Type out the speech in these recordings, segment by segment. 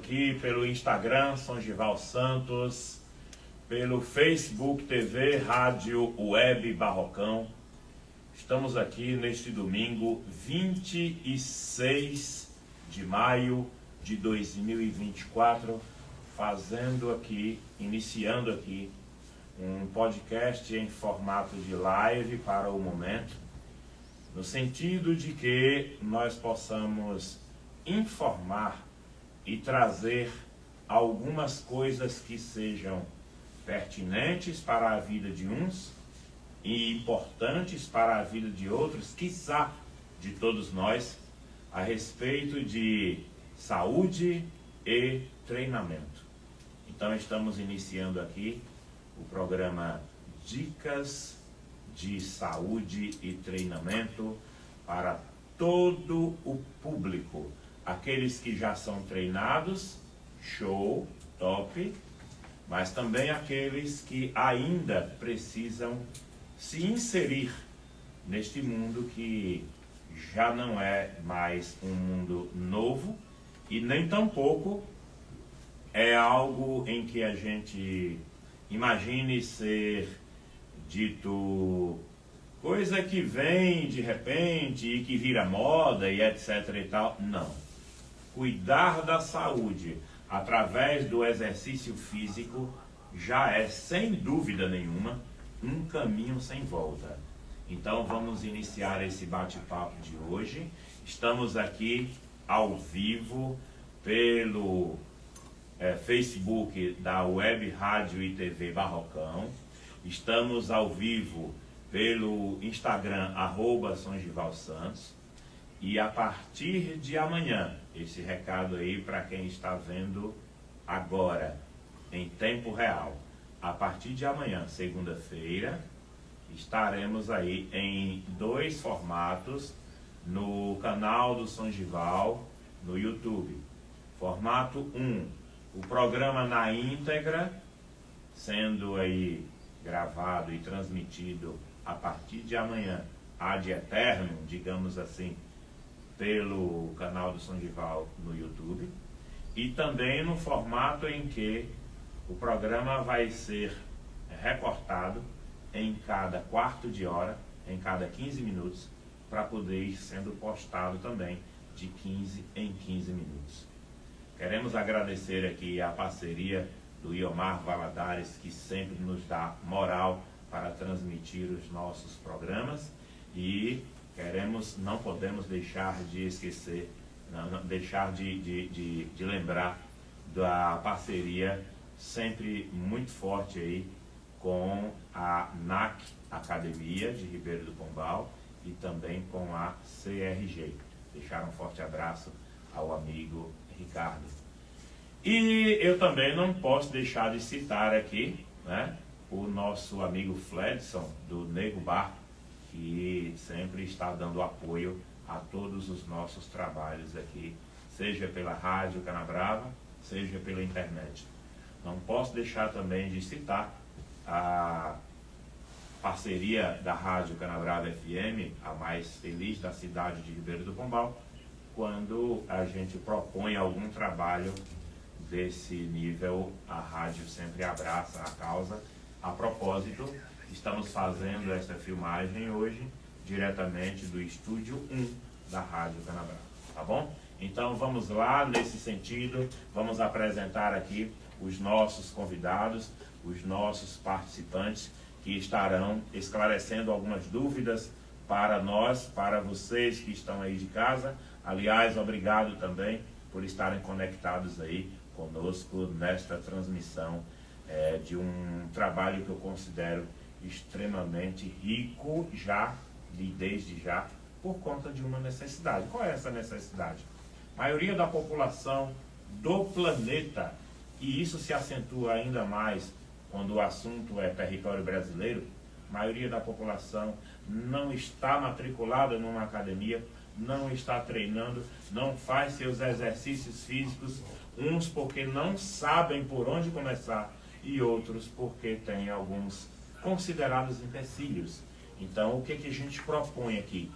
aqui pelo Instagram, Songival Santos, pelo Facebook TV, Rádio Web Barrocão. Estamos aqui neste domingo, 26 de maio de 2024, iniciando aqui um podcast em formato de live para o momento, no sentido de que nós possamos informar e trazer algumas coisas que sejam pertinentes para a vida de uns e importantes para a vida de outros, quiçá de todos nós, a respeito de saúde e treinamento. Então estamos iniciando aqui o programa Dicas de Saúde e Treinamento para todo o público. Aqueles que já são treinados, show, top, mas também aqueles que ainda precisam se inserir neste mundo que já não é mais um mundo novo e nem tampouco é algo em que a gente imagine ser dito coisa que vem de repente e que vira moda e etc e tal. Não. Cuidar da saúde através do exercício físico já é, sem dúvida nenhuma, um caminho sem volta. Então vamos iniciar esse bate-papo de hoje. Estamos aqui ao vivo pelo Facebook da Web Rádio e TV Barrocão. Estamos ao vivo pelo Instagram, @SongivalSantos. E a partir de amanhã, esse recado aí para quem está vendo agora, em tempo real. A partir de amanhã, segunda-feira, estaremos aí em 2 formatos no canal do Songival, no YouTube. Formato 1, o programa na íntegra, sendo aí gravado e transmitido a partir de amanhã, ad eterno, digamos assim, pelo canal do Songival no YouTube. E também no formato em que o programa vai ser recortado em cada quarto de hora, em cada 15 minutos, para poder ir sendo postado também de 15 em 15 minutos. Queremos agradecer aqui a parceria do Iomar Valadares, que sempre nos dá moral para transmitir os nossos programas, e não podemos deixar de esquecer, de lembrar da parceria sempre muito forte aí com a NAC Academia de Ribeiro do Pombal e também com a CRG. Deixar um forte abraço ao amigo Ricardo. E eu também não posso deixar de citar aqui, né, o nosso amigo Fledson, do Nego Bar, que sempre está dando apoio a todos os nossos trabalhos aqui, seja pela Rádio Canabrava, seja pela internet. Não posso deixar também de citar a parceria da Rádio Canabrava FM, a mais feliz da cidade de Ribeiro do Pombal, quando a gente propõe algum trabalho desse nível, a rádio sempre abraça a causa. A propósito, estamos fazendo essa filmagem hoje diretamente do Estúdio 1 da Rádio Canabrava, tá bom? Então vamos lá nesse sentido, vamos apresentar aqui os nossos convidados, os nossos participantes que estarão esclarecendo algumas dúvidas para nós, para vocês que estão aí de casa. Aliás, obrigado também por estarem conectados aí conosco nesta transmissão de um trabalho que eu considero extremamente rico desde já, por conta de uma necessidade. Qual é essa necessidade? A maioria da população do planeta, e isso se acentua ainda mais quando o assunto é território brasileiro, a maioria da população não está matriculada numa academia, não está treinando, não faz seus exercícios físicos, uns porque não sabem por onde começar e outros porque têm alguns considerados empecilhos. Então, o que a gente propõe aqui?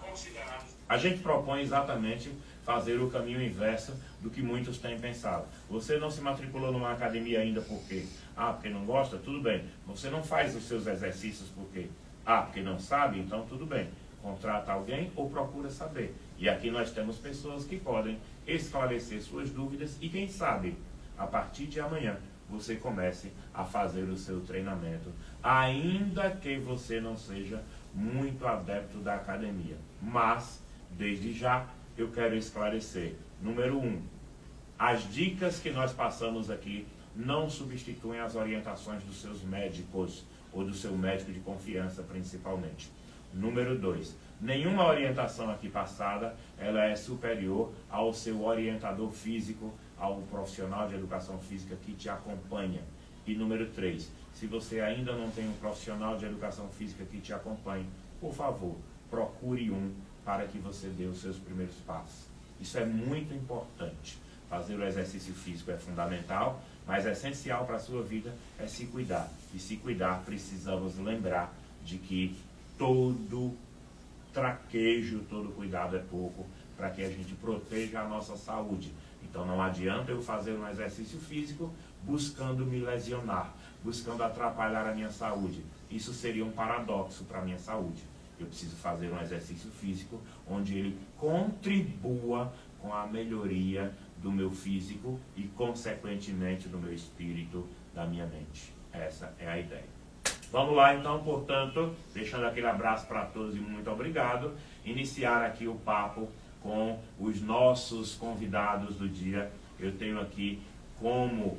A gente propõe exatamente fazer o caminho inverso do que muitos têm pensado. Você não se matriculou numa academia ainda por quê? Porque não gosta? Tudo bem. Você não faz os seus exercícios por quê? Porque não sabe? Então tudo bem. Contrata alguém ou procura saber. E aqui nós temos pessoas que podem esclarecer suas dúvidas e quem sabe, a partir de amanhã, você comece a fazer o seu treinamento, ainda que você não seja muito adepto da academia. Mas, desde já, eu quero esclarecer. Número 1, as dicas que nós passamos aqui não substituem as orientações dos seus médicos ou do seu médico de confiança, principalmente. Número 2, nenhuma orientação aqui passada, ela é superior ao seu orientador físico, ao profissional de educação física que te acompanha. E número 3, se você ainda não tem um profissional de educação física que te acompanhe, por favor, procure um para que você dê os seus primeiros passos. Isso é muito importante. Fazer o exercício físico é fundamental, mas é essencial para a sua vida é se cuidar. E se cuidar, precisamos lembrar de que todo traquejo, todo cuidado é pouco para que a gente proteja a nossa saúde. Então não adianta eu fazer um exercício físico buscando me lesionar, buscando atrapalhar a minha saúde. Isso seria um paradoxo para a minha saúde. Eu preciso fazer um exercício físico onde ele contribua com a melhoria do meu físico e, consequentemente, do meu espírito, da minha mente. Essa é a ideia. Vamos lá, então, portanto, deixando aquele abraço para todos e muito obrigado. Iniciar aqui o papo com os nossos convidados do dia. Eu tenho aqui como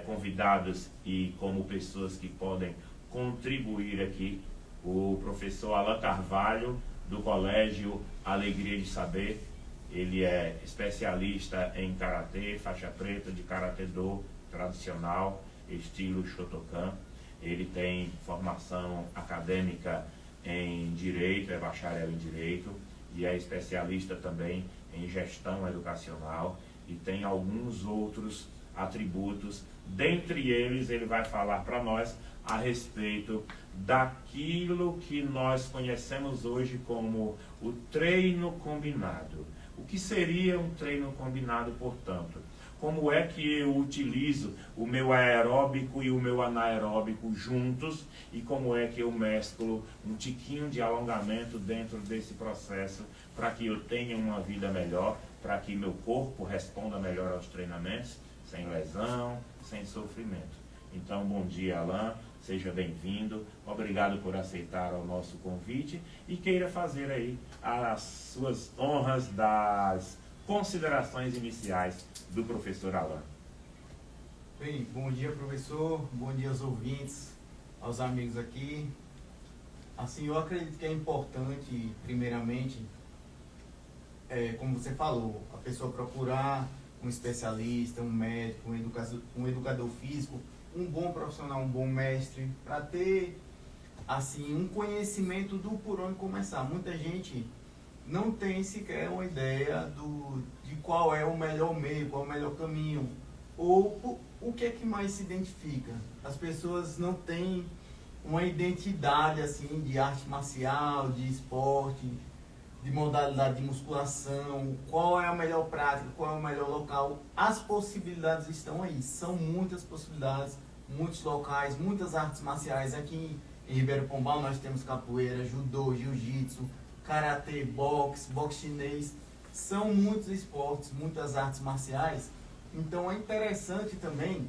convidados e como pessoas que podem contribuir aqui o professor Alan Carvalho, do Colégio Alegria de Saber. Ele é especialista em Karatê, faixa preta de Karatê-Do tradicional, estilo Shotokan. Ele tem formação acadêmica em Direito, é bacharel em Direito, e é especialista também em Gestão Educacional, e tem alguns outros atributos. Dentre eles, ele vai falar para nós a respeito daquilo que nós conhecemos hoje como o treino combinado. O que seria um treino combinado, portanto? Como é que eu utilizo o meu aeróbico e o meu anaeróbico juntos e como é que eu mesclo um tiquinho de alongamento dentro desse processo para que eu tenha uma vida melhor, para que meu corpo responda melhor aos treinamentos, sem lesão, sem sofrimento. Então, bom dia, Alan, seja bem-vindo, obrigado por aceitar o nosso convite e queira fazer aí as suas honras das considerações iniciais do professor Alan. Bem, bom dia, professor, bom dia aos ouvintes, aos amigos aqui. Assim, eu acredito que é importante, primeiramente, como você falou, a pessoa procurar um especialista, um médico, um educador físico, um bom profissional, um bom mestre, para ter, assim, um conhecimento do por onde começar. Muita gente não tem sequer uma ideia de qual é o melhor meio, qual é o melhor caminho, ou o que é que mais se identifica. As pessoas não têm uma identidade assim de arte marcial, de esporte, de modalidade de musculação, qual é a melhor prática, qual é o melhor local. As possibilidades estão aí, são muitas possibilidades, muitos locais, muitas artes marciais. Aqui em Ribeirão Pombal nós temos capoeira, judô, jiu-jitsu, karatê, boxe chinês, são muitos esportes, muitas artes marciais. Então é interessante também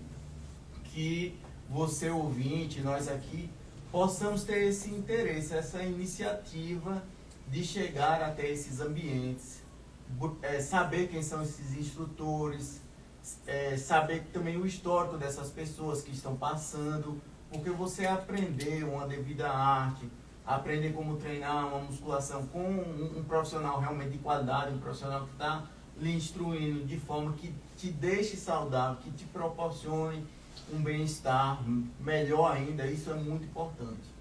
que você, ouvinte, nós aqui, possamos ter esse interesse, essa iniciativa de chegar até esses ambientes, saber quem são esses instrutores, saber também o histórico dessas pessoas que estão passando, porque você aprender uma devida arte, aprender como treinar uma musculação com um profissional realmente de qualidade, um profissional que está lhe instruindo de forma que te deixe saudável, que te proporcione um bem-estar melhor ainda, isso é muito importante.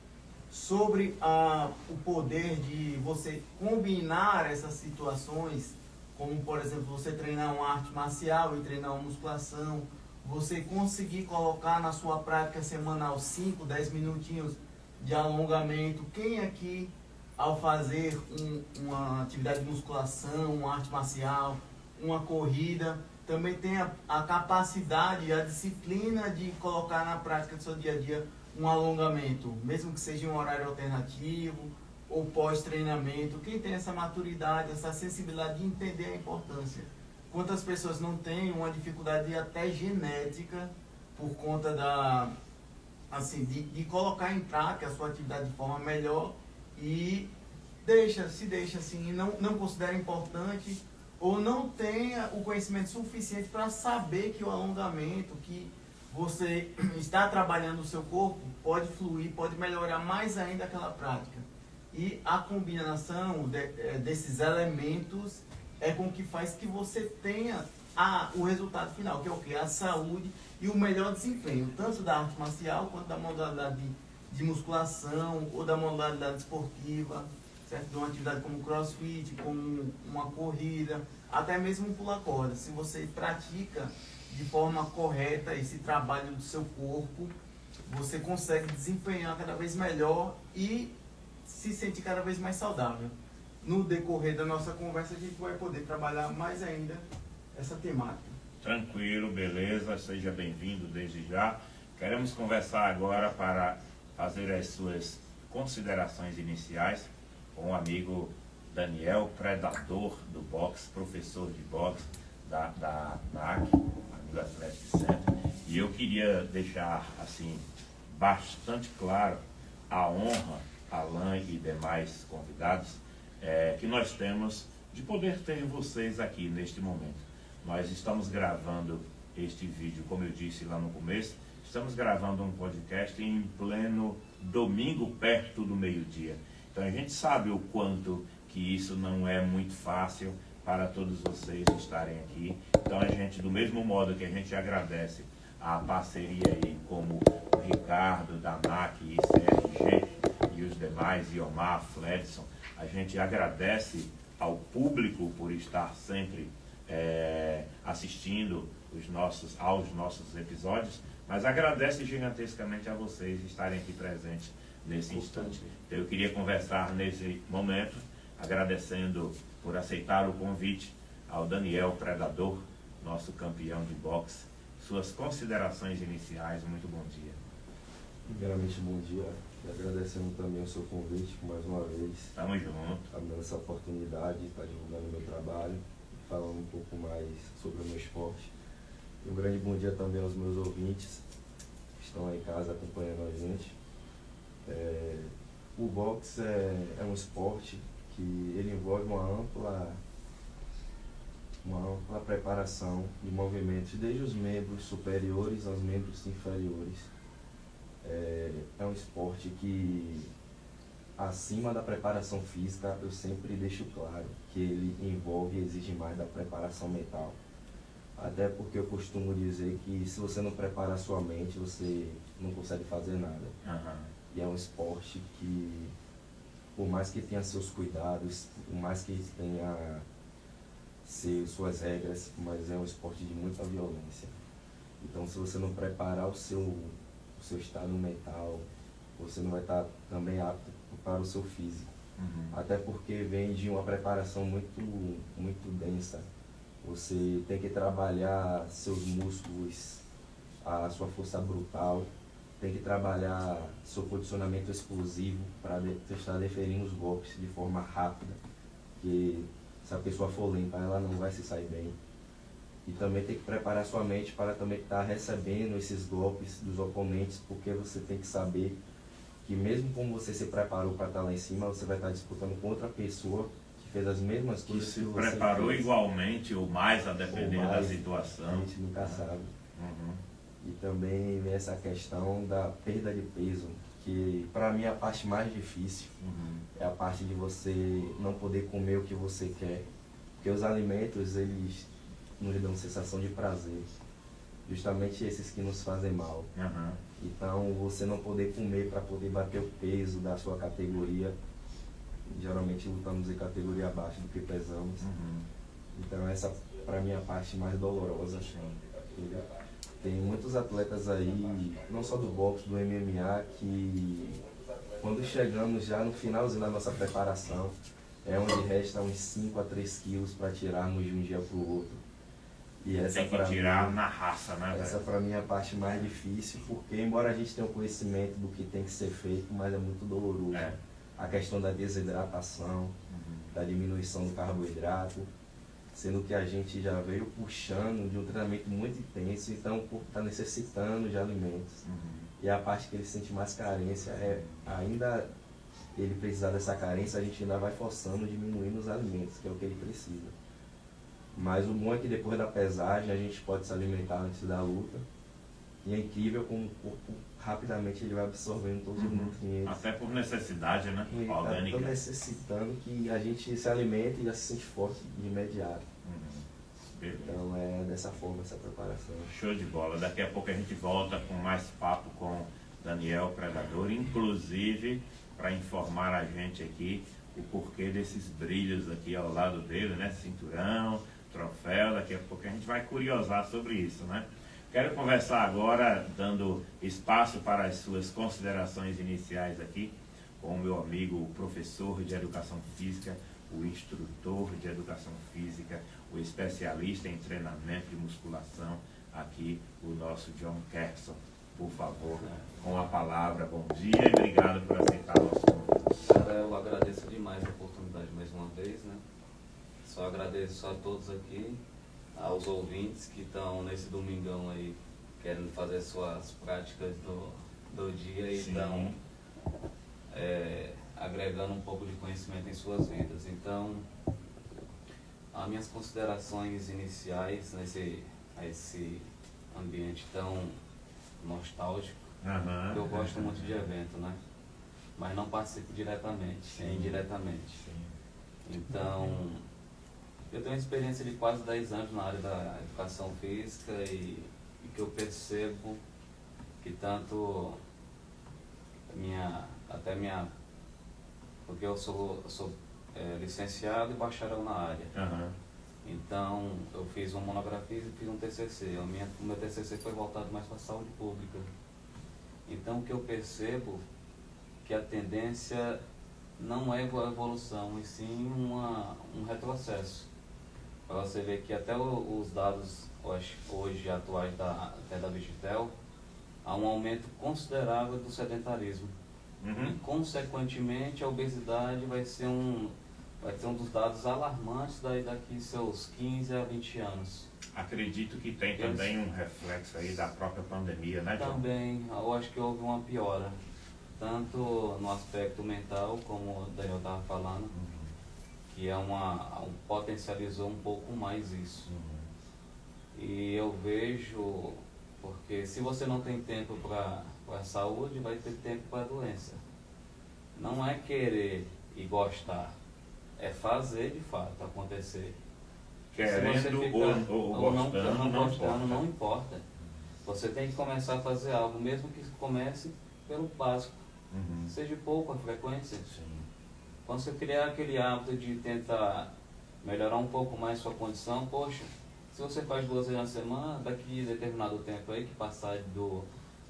Sobre o poder de você combinar essas situações, como por exemplo você treinar uma arte marcial e treinar uma musculação, você conseguir colocar na sua prática semanal 5, 10 minutinhos de alongamento. Quem aqui ao fazer uma atividade de musculação, uma arte marcial, uma corrida, também tem a capacidade, a disciplina de colocar na prática do seu dia a dia um alongamento, mesmo que seja em um horário alternativo ou pós-treinamento. Quem tem essa maturidade, essa sensibilidade de entender a importância. Quantas pessoas não têm uma dificuldade até genética por conta de colocar em prática a sua atividade de forma melhor e se deixa assim, não considera importante ou não tenha o conhecimento suficiente para saber que o alongamento, que você está trabalhando o seu corpo, pode fluir, pode melhorar mais ainda aquela prática. E a combinação desses elementos é com que faz que você tenha o resultado final, que é o quê? A saúde e o melhor desempenho, tanto da arte marcial quanto da modalidade de musculação ou da modalidade esportiva, certo? De uma atividade como crossfit, como uma corrida, até mesmo pular corda. Se você pratica de forma correta esse trabalho do seu corpo, você consegue desempenhar cada vez melhor e se sentir cada vez mais saudável. No decorrer da nossa conversa, a gente vai poder trabalhar mais ainda essa temática. Tranquilo, beleza, seja bem-vindo desde já. Queremos conversar agora para fazer as suas considerações iniciais com o amigo Daniel, predador do boxe, professor de boxe da NAC, amigo Atlético Centro. E eu queria deixar assim bastante claro a honra, Alain e demais convidados, que nós temos de poder ter vocês aqui neste momento. Nós estamos gravando este vídeo, como eu disse lá no começo, estamos gravando um podcast em pleno domingo, perto do meio-dia. Então a gente sabe o quanto que isso não é muito fácil para todos vocês estarem aqui. Então a gente, do mesmo modo que a gente agradece a parceria aí como o Ricardo, da NAC e CRG e os demais, Iomar, Fledson, a gente agradece ao público por estar sempre assistindo aos nossos episódios, mas agradece gigantescamente a vocês estarem aqui presentes nesse instante. Então, eu queria conversar nesse momento, agradecendo por aceitar o convite ao Daniel Predador, nosso campeão de boxe. Suas considerações iniciais, muito bom dia. Primeiramente, bom dia. E agradecendo também o seu convite mais uma vez. Tamo junto. Tá me dando essa oportunidade de estar divulgando o meu trabalho, falando um pouco mais sobre o meu esporte. E um grande bom dia também aos meus ouvintes que estão aí em casa acompanhando a gente. O boxe é um esporte que ele envolve uma ampla preparação de movimentos, desde os membros superiores aos membros inferiores. É um esporte que, acima da preparação física, eu sempre deixo claro que ele envolve e exige mais da preparação mental. Até porque eu costumo dizer que se você não prepara a sua mente, você não consegue fazer nada. Uhum. E é um esporte que, por mais que tenha seus cuidados, por mais que tenha suas regras, mas é um esporte de muita violência. Então, se você não preparar o seu estado mental, você não vai estar também apto para o seu físico. Uhum. Até porque vem de uma preparação muito densa. Você tem que trabalhar seus músculos, a sua força brutal, tem que trabalhar seu posicionamento explosivo para estar deferindo os golpes de forma rápida, que se a pessoa for lenta, ela não vai se sair bem. E também tem que preparar sua mente para também estar recebendo esses golpes dos oponentes, porque você tem que saber que mesmo como você se preparou para estar lá em cima, você vai estar disputando com outra pessoa que fez as mesmas Que coisas se que você preparou fez. igualmente ou mais, a depender Ou mais, da situação. A gente nunca sabe. Uhum. E também vem essa questão da perda de peso, que para mim é a parte mais difícil. Uhum. É a parte de você não poder comer o que você quer. Porque os alimentos, eles nos dão sensação de prazer. Justamente esses que nos fazem mal. Uhum. Então, você não poder comer para poder bater o peso da sua categoria. Geralmente lutamos em categoria abaixo do que pesamos. Uhum. Então, essa para mim é a parte mais dolorosa. Entendeu? Tem muitos atletas aí, não só do boxe, do MMA, que Quando chegamos já no finalzinho da nossa preparação, é onde resta uns 5 a 3 quilos para tirarmos de um dia para o outro. E essa Tem que tirar na raça, né? Essa para mim é a parte mais difícil, porque embora a gente tenha o conhecimento do que tem que ser feito, mas é muito doloroso. É. A questão da desidratação, da diminuição do carboidrato, sendo que a gente já veio puxando de um treinamento muito intenso, então o corpo está necessitando de alimentos. E a parte que ele sente mais carência é ainda ele precisar dessa carência, a gente ainda vai forçando, diminuindo os alimentos, que é o que ele precisa. Mas o bom é que depois da pesagem a gente pode se alimentar antes da luta. E é incrível como o corpo rapidamente ele vai absorvendo todos os nutrientes. Até por necessidade, né? E Orgânica. tá necessitando que a gente se alimente e já se sente forte de imediato. Beleza. Então é dessa forma essa preparação. Show de bola. Daqui a pouco a gente volta com mais papo com Daniel Predador, inclusive para informar a gente aqui o porquê desses brilhos aqui ao lado dele, né? Cinturão, troféu. Daqui a pouco a gente vai curiosar sobre isso, né? Quero conversar agora, dando espaço para as suas considerações iniciais aqui, com o meu amigo, o professor de Educação Física, o instrutor de Educação Física, o especialista em treinamento de musculação, aqui o nosso John Kerson. Por favor, com a palavra, bom dia e obrigado por aceitar o nosso convite. Cara, eu agradeço demais a oportunidade mais uma vez, né? Só agradeço a todos aqui, aos ouvintes que estão nesse domingão aí, querendo fazer suas práticas do dia e estão agregando um pouco de conhecimento em suas vidas. Então, as minhas considerações iniciais a esse ambiente tão nostálgico, porque eu gosto muito de evento, né? Mas não participo diretamente, indiretamente. Então, eu tenho uma experiência de quase 10 anos na área da educação física e que eu percebo que tanto porque eu sou licenciado e bacharel na área. Então, eu fiz uma monografia e fiz um TCC. O meu TCC foi voltado mais para a saúde pública. Então, o que eu percebo que a tendência não é evolução, e sim um retrocesso. Para você ver que até os dados hoje atuais até da Vigitel, há um aumento considerável do sedentarismo. E, consequentemente, a obesidade vai ser um dos dados alarmantes daqui seus 15 a 20 anos. Acredito que tem também um reflexo aí da própria pandemia, né, John? Também, eu acho que houve uma piora, tanto no aspecto mental, como o Daniel estava falando, que potencializou um pouco mais isso. E eu vejo, porque se você não tem tempo para a saúde, vai ter tempo para a doença. Não é querer e gostar, é fazer de fato acontecer. Querendo ou gostando, não importa. Você tem que começar a fazer algo, mesmo que comece pelo básico. Seja pouco a frequência. Quando você criar aquele hábito de tentar melhorar um pouco mais sua condição, poxa, se você faz 2 vezes na semana, daqui a determinado tempo aí, que passar do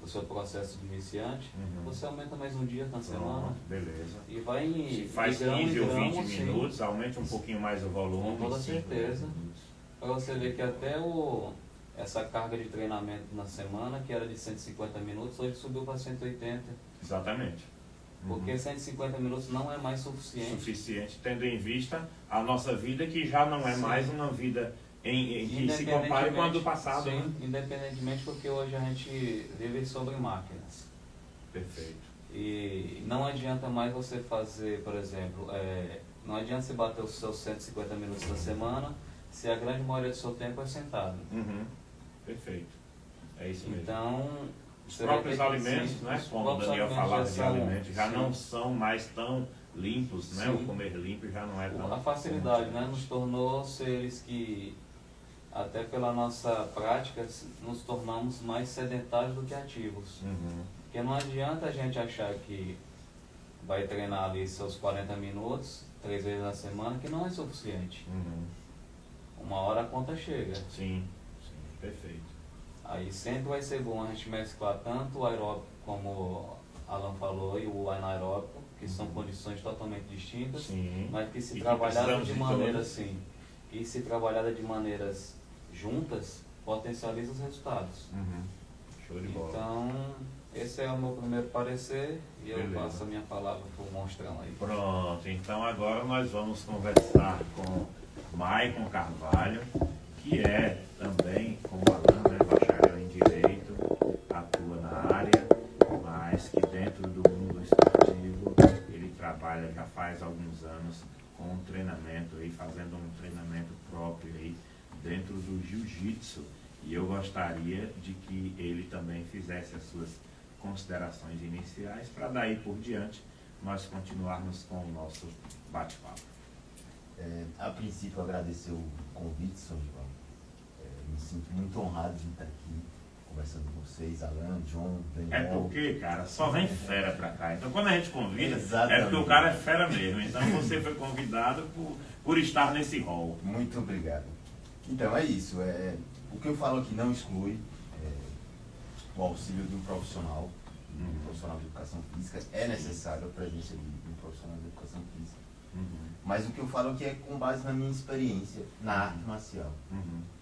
seu processo de iniciante, você aumenta mais um dia na semana. Beleza. E vai se faz 15 ou 20 minutos, aumente um pouquinho mais o volume. Com toda certeza. Para você ver que até essa carga de treinamento na semana, que era de 150 minutos, hoje subiu para 180. Exatamente. Porque 150 minutos não é mais suficiente. Tendo em vista a nossa vida, que já não é mais uma vida que se compare com a do passado. Sim, né? Independentemente, porque hoje a gente vive sobre máquinas. Perfeito. E não adianta mais você fazer, por exemplo, não adianta você bater os seus 150 minutos na semana, se a grande maioria do seu tempo é sentado. Perfeito. É isso mesmo. Então, os próprios alimentos, né? Como o Daniel falava de alimentos, já não são mais tão limpos, né? O comer limpo já não é tão... A facilidade, né? Nos tornou seres que, até pela nossa prática, nos tornamos mais sedentários do que ativos. Porque não adianta a gente achar que vai treinar ali seus 40 minutos, 3 vezes na semana, que não é suficiente. Uma hora a conta chega. Sim, perfeito. Aí sempre vai ser bom a gente mesclar tanto o aeróbico como Alan falou, e o anaeróbico, que são condições totalmente distintas, Sim. mas que se E que trabalhada precisamos de de maneira todas. assim, e se trabalhada de maneiras juntas, potencializa os resultados. Show de bola. Então, esse é o meu primeiro parecer e eu Beleza. passo a minha palavra para o monstrão aí. Pronto, então agora nós vamos conversar com Maicon Carvalho, que é também, como Alan, né, bacharel em Direito, atua na área, mas que dentro do mundo esportivo ele trabalha já faz alguns anos com um treinamento aí, fazendo um treinamento próprio aí dentro do jiu-jitsu. E eu gostaria de que ele também fizesse as suas considerações iniciais para daí por diante nós continuarmos com o nosso bate-papo. A princípio, agradecer o convite, São João. Me sinto muito honrado de estar aqui conversando com vocês, Alan, John, Daniel. É porque, cara, só vem fera pra cá. Então quando a gente convida, é Exatamente. porque o cara é fera mesmo. Então você foi convidado por estar nesse rol. Muito obrigado. Então, é isso. O que eu falo aqui não exclui o auxílio de um profissional de educação física. É necessário a presença de um profissional de educação física. Mas o que eu falo aqui é com base na minha experiência na arte marcial.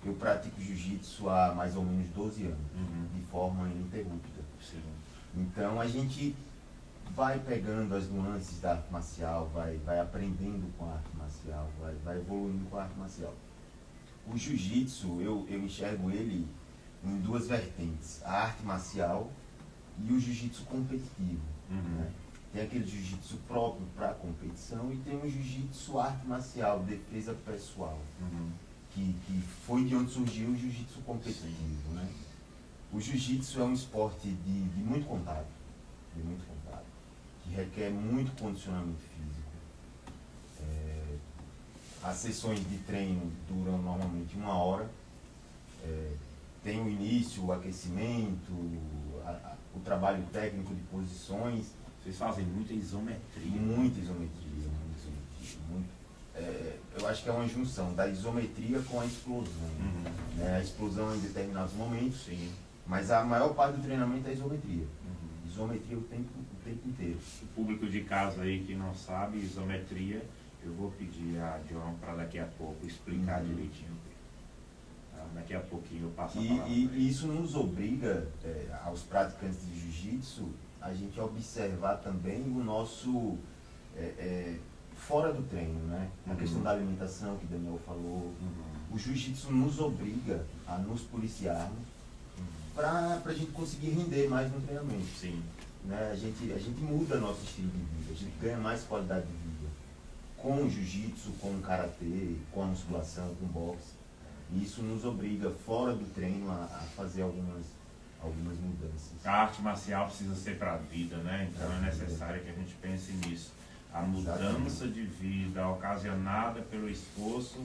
Eu pratico jiu-jitsu há mais ou menos 12 anos, de forma ininterrupta. Sim. Então a gente vai pegando as nuances da arte marcial, vai aprendendo com a arte marcial, vai evoluindo com a arte marcial. O jiu-jitsu, eu enxergo ele em duas vertentes, a arte marcial e o jiu-jitsu competitivo. Né? Tem aquele jiu-jitsu próprio para competição e tem o jiu-jitsu arte marcial, defesa pessoal, que foi de onde surgiu o jiu-jitsu competitivo. Né? O jiu-jitsu é um esporte de muito contato, que requer muito condicionamento físico. As sessões de treino duram normalmente 1 hora. Tem o início, o aquecimento, o trabalho técnico de posições. Vocês fazem muita isometria. Muita isometria. Eu acho que é uma junção da isometria com a explosão. Né? A explosão em determinados momentos, Sim. mas a maior parte do treinamento é isometria. Isometria o tempo inteiro. O público de casa aí que não sabe, isometria, eu vou pedir a John para daqui a pouco explicar direitinho. Daqui a pouquinho eu passo a palavra. E isso nos obriga, aos praticantes de jiu-jitsu, a gente observar também o nosso fora do treino, né? A questão da alimentação que o Daniel falou. O jiu-jitsu nos obriga a nos policiarmos para a gente conseguir render mais no treinamento. Sim. Né? A gente muda nosso estilo de vida, a gente ganha mais qualidade de vida com o jiu-jitsu, com o karatê, com a musculação, com o boxe. E isso nos obriga, fora do treino, a fazer algumas mudanças. A arte marcial precisa ser para a vida, né? Então é necessário que a gente pense nisso. A mudança de vida ocasionada pelo esforço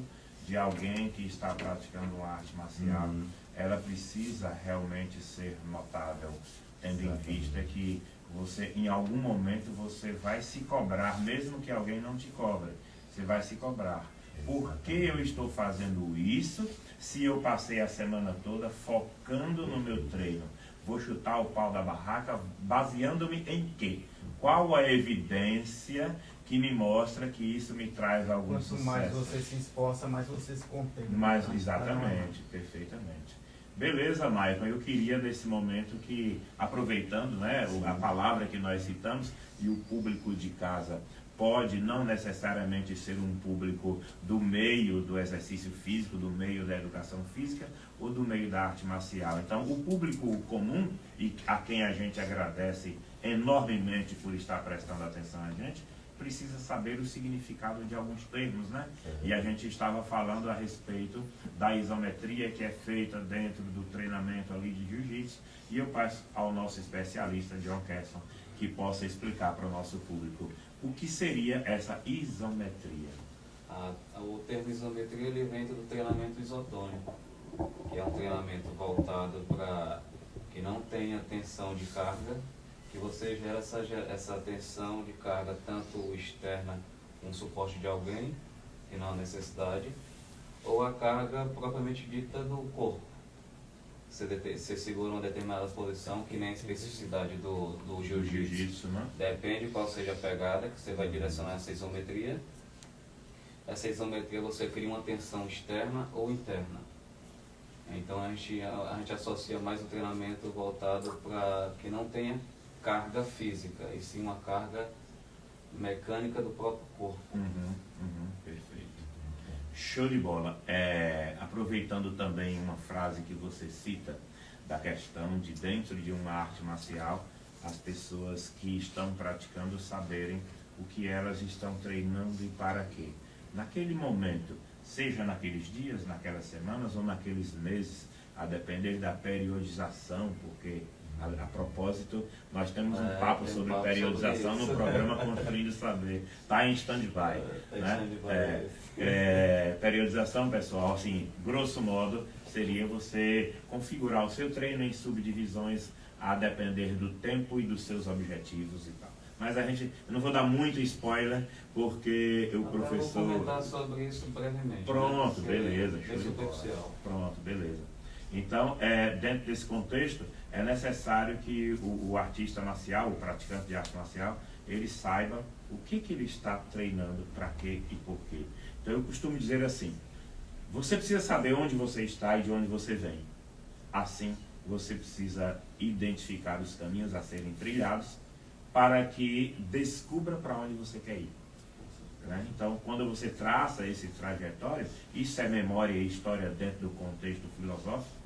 de alguém que está praticando uma arte marcial, ela precisa realmente ser notável, tendo em vista que você, em algum momento, você vai se cobrar, mesmo que alguém não te cobre, você vai se cobrar. Por que eu estou fazendo isso se eu passei a semana toda focando no meu treino? Vou chutar o pau da barraca baseando-me em quê? Qual a evidência que me mostra que isso me traz algum Quanto sucesso? mais você se esforça, mais você se contém. Mas, exatamente, perfeitamente. Beleza, Maicon, eu queria nesse momento que, aproveitando, né, a palavra que nós citamos, e o público de casa pode não necessariamente ser um público do meio do exercício físico, do meio da educação física ou do meio da arte marcial. Então, o público comum, e a quem a gente agradece enormemente por estar prestando atenção a gente, precisa saber o significado de alguns termos, né? E a gente estava falando a respeito da isometria que é feita dentro do treinamento ali de jiu-jitsu, e eu passo ao nosso especialista, John Kesson, que possa explicar para o nosso público o que seria essa isometria. O termo isometria ele vem do treinamento isotônico, que é um treinamento voltado para que não tenha tensão de carga, que você gera essa tensão de carga tanto externa com suporte de alguém, que não há necessidade, ou a carga propriamente dita do corpo. você segura uma determinada posição, que nem a especificidade do jiu-jitsu. Né? Depende qual seja a pegada que você vai direcionar essa isometria. Essa isometria você cria uma tensão externa ou interna. Então a gente associa mais o treinamento voltado para que não tenha carga física, e sim uma carga mecânica do próprio corpo. Perfeito. Show de bola. Aproveitando também uma frase que você cita, da questão de dentro de uma arte marcial, as pessoas que estão praticando saberem o que elas estão treinando e para quê. Naquele momento, seja naqueles dias, naquelas semanas ou naqueles meses, a depender da periodização, porque a propósito, nós temos um papo sobre periodização no programa Construindo Saber. Está em stand-by. Periodização, pessoal, assim, grosso modo, seria você configurar o seu treino em subdivisões a depender do tempo e dos seus objetivos e tal. Mas eu não vou dar muito spoiler, porque o professor... Eu vou comentar sobre isso brevemente. Pronto, beleza. Superficial. Pronto, beleza. Então, dentro desse contexto, é necessário que o artista marcial, o praticante de arte marcial, ele saiba o que ele está treinando, para quê e por quê. Então, eu costumo dizer assim, você precisa saber onde você está e de onde você vem. Assim, você precisa identificar os caminhos a serem trilhados para que descubra para onde você quer ir. Né? Então, quando você traça esse trajetório, isso é memória e história dentro do contexto filosófico,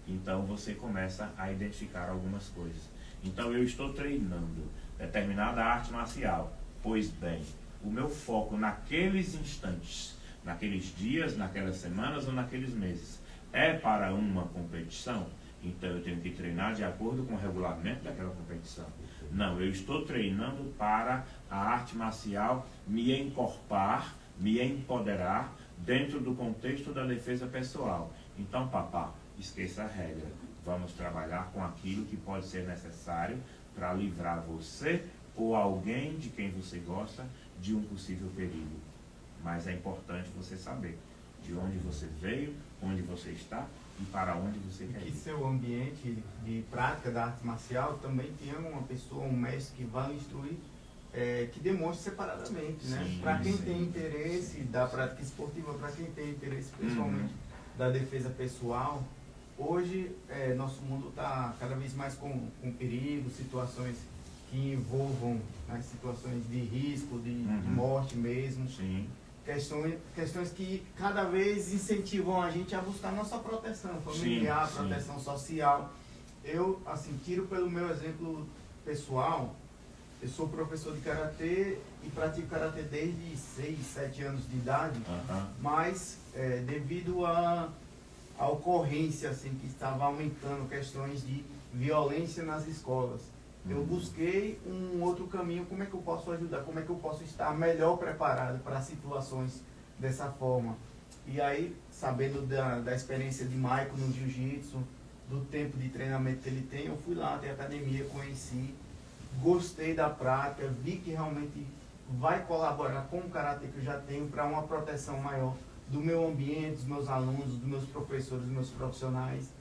então você começa a identificar algumas coisas. Então, eu estou treinando determinada arte marcial, pois bem, o meu foco naqueles instantes, naqueles dias, naquelas semanas ou naqueles meses, é para uma competição, então eu tenho que treinar de acordo com o regulamento daquela competição. Não, eu estou treinando para a arte marcial me encorpar, me empoderar dentro do contexto da defesa pessoal. Então, papá, esqueça a regra. Vamos trabalhar com aquilo que pode ser necessário para livrar você ou alguém de quem você gosta de um possível perigo. Mas é importante você saber de onde você veio, onde você está e para onde você quer ir. Que seu ambiente de prática da arte marcial também tenha uma pessoa, um mestre que vá instruir, que demonstre separadamente, né? Para quem tem interesse da prática esportiva, para quem tem interesse principalmente da defesa pessoal, hoje nosso mundo está cada vez mais com perigo, situações que envolvam, né, situações de risco, de morte mesmo. Sim. Questões que cada vez incentivam a gente a buscar nossa proteção familiar, proteção social. Eu, assim, tiro pelo meu exemplo pessoal. Eu sou professor de karatê e pratico karatê desde 6, 7 anos de idade, mas devido à ocorrência assim, que estava aumentando questões de violência nas escolas, eu busquei um outro caminho, como é que eu posso ajudar, como é que eu posso estar melhor preparado para situações dessa forma. E aí, sabendo da experiência de Maicon no jiu-jitsu, do tempo de treinamento que ele tem, eu fui lá até a academia, conheci, gostei da prática, vi que realmente vai colaborar com o karatê que eu já tenho para uma proteção maior do meu ambiente, dos meus alunos, dos meus professores, dos meus profissionais.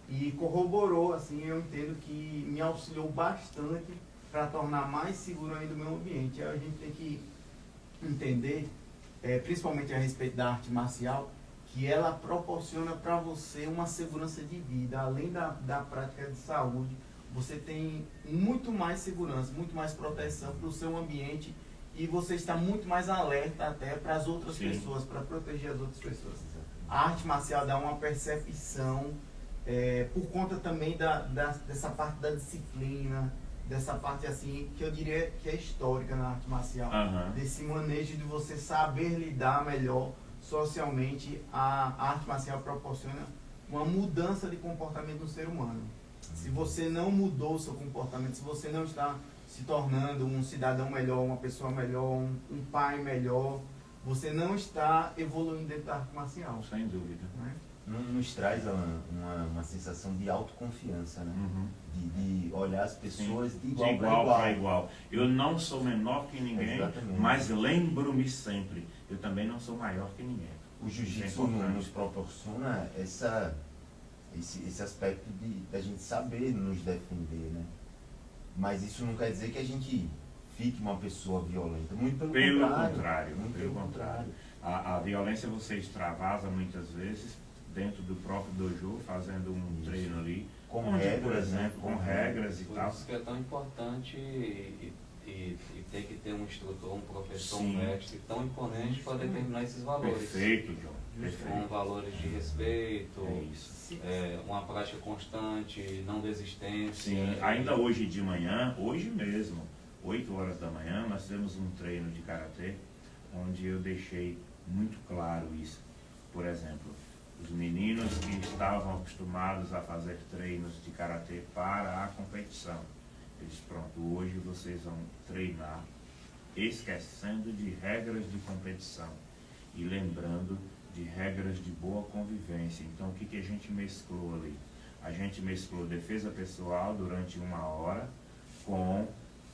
E corroborou, assim, eu entendo que me auxiliou bastante para tornar mais seguro ainda o meu ambiente. Aí a gente tem que entender, principalmente a respeito da arte marcial, que ela proporciona para você uma segurança de vida. Além da prática de saúde, você tem muito mais segurança, muito mais proteção para o seu ambiente e você está muito mais alerta até para as outras pessoas, para proteger as outras pessoas. A arte marcial dá uma percepção, por conta também dessa parte da disciplina, dessa parte assim, que eu diria que é histórica na arte marcial, desse manejo de você saber lidar melhor socialmente. A arte marcial proporciona uma mudança de comportamento do ser humano. Se você não mudou o seu comportamento, se você não está se tornando um cidadão melhor, uma pessoa melhor, um pai melhor, você não está evoluindo dentro da arte marcial. Sem dúvida. Né? Nos traz uma sensação de autoconfiança, né? De olhar as pessoas de igual para igual. Eu não sou menor que ninguém, mas lembro-me sempre, eu também não sou maior que ninguém. O jiu-jitsu nos proporciona esse aspecto da gente saber nos defender, né? Mas isso não quer dizer que a gente fique uma pessoa violenta. Muito pelo contrário. Muito pelo contrário. A violência você extravasa muitas vezes dentro do próprio dojo, fazendo um treino ali. Com onde, regras, por exemplo, com regras e Por tal. isso que é tão importante e ter que ter um instrutor, um professor, Sim. um mestre tão imponente para determinar esses valores. Perfeito, John. Com Perfeito. valores de respeito, É isso. uma prática constante, não desistência. Sim, ainda hoje de manhã, hoje mesmo, 8 horas da manhã, nós temos um treino de karatê onde eu deixei muito claro isso. Por exemplo, os meninos que estavam acostumados a fazer treinos de karatê para a competição, eu disse, pronto, hoje vocês vão treinar esquecendo de regras de competição e lembrando de regras de boa convivência. Então, o que a gente mesclou ali? A gente mesclou defesa pessoal durante 1 hora com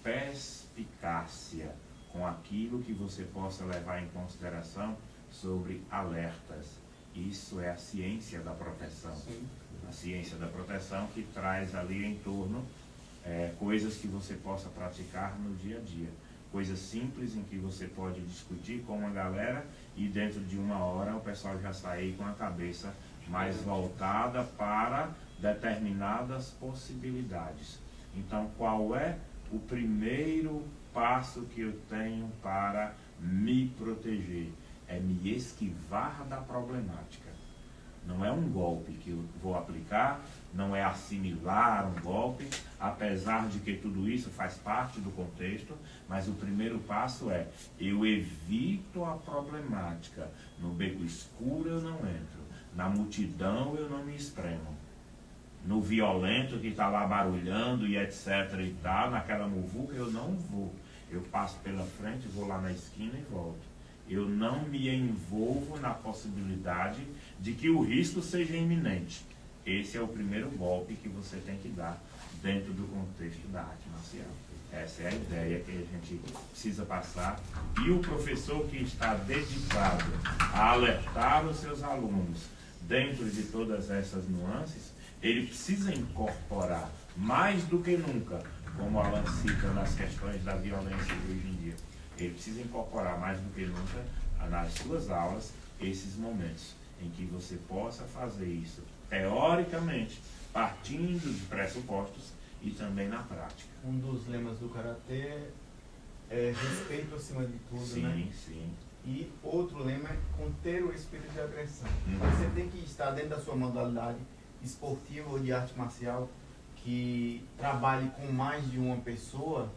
perspicácia, com aquilo que você possa levar em consideração sobre alertas. Isso é a ciência da proteção. Sim. A ciência da proteção que traz ali em torno coisas que você possa praticar no dia a dia. Coisas simples em que você pode discutir com uma galera e dentro de 1 hora o pessoal já sair com a cabeça mais voltada para determinadas possibilidades. Então, qual é o primeiro passo que eu tenho para me proteger? É me esquivar da problemática. Não é um golpe que eu vou aplicar, não é assimilar um golpe, apesar de que tudo isso faz parte do contexto, mas o primeiro passo é, eu evito a problemática. No beco escuro eu não entro, na multidão eu não me espremo, no violento que está lá barulhando e etc e tal, naquela muvuca eu não vou. Eu passo pela frente, vou lá na esquina e volto. Eu não me envolvo na possibilidade de que o risco seja iminente. Esse é o primeiro golpe que você tem que dar dentro do contexto da arte marcial. Essa é a ideia que a gente precisa passar. E o professor que está dedicado a alertar os seus alunos dentro de todas essas nuances, ele precisa incorporar mais do que nunca, como Alan cita nas questões da violência de hoje em dia. Ele precisa incorporar mais do que nunca nas suas aulas esses momentos em que você possa fazer isso teoricamente, partindo de pressupostos e também na prática. Um dos lemas do karatê é respeito acima de tudo, Sim, né? sim. E outro lema é conter o espírito de agressão. Uhum. Você tem que estar dentro da sua modalidade esportiva ou de arte marcial que trabalhe com mais de uma pessoa,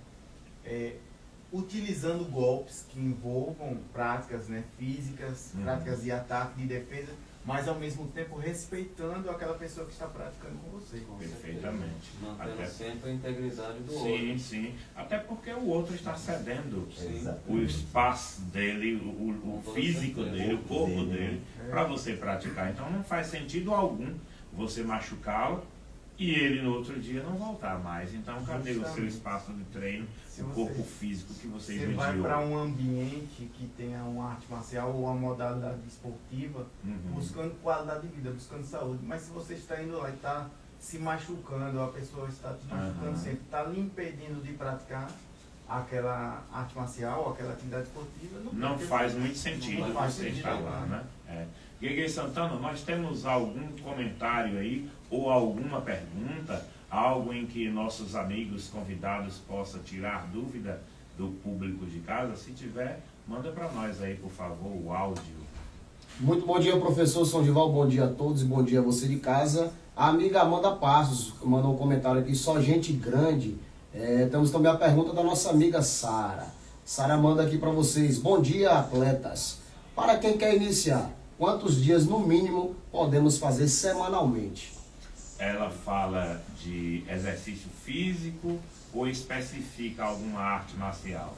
utilizando golpes que envolvam práticas, né, físicas, práticas de ataque, de defesa, mas ao mesmo tempo respeitando aquela pessoa que está praticando com você. Perfeitamente. Mantendo sempre a integridade do outro. Sim, sim. Até porque o outro está cedendo Exatamente. o espaço dele, o físico dele, o corpo dele, para você praticar. Então não faz sentido algum você machucá-lo e ele no outro dia não voltar mais. Então cadê o seu espaço de treino, Se o você- corpo físico que você Você vai mediu? para um ambiente que tenha uma arte marcial ou uma modalidade esportiva, Uhum. buscando qualidade de vida, buscando saúde. Mas se você está indo lá e está se machucando, a pessoa está te machucando Aham. sempre, está lhe impedindo de praticar aquela arte marcial, aquela atividade esportiva, Não tem faz que- muito sentido não faz você sentido estar lá, algum. né? Gueguê Santana, nós temos algum comentário aí ou alguma pergunta, algo em que nossos amigos convidados possam tirar dúvida do público de casa? Se tiver, manda para nós aí, por favor, o áudio. Muito bom dia, professor Sondival, bom dia a todos e bom dia a você de casa. A amiga Amanda Passos mandou um comentário aqui, só gente grande. Temos também a pergunta da nossa amiga Sara. Sara manda aqui para vocês, bom dia, atletas. Para quem quer iniciar, quantos dias no mínimo podemos fazer semanalmente? Ela fala de exercício físico ou especifica alguma arte marcial?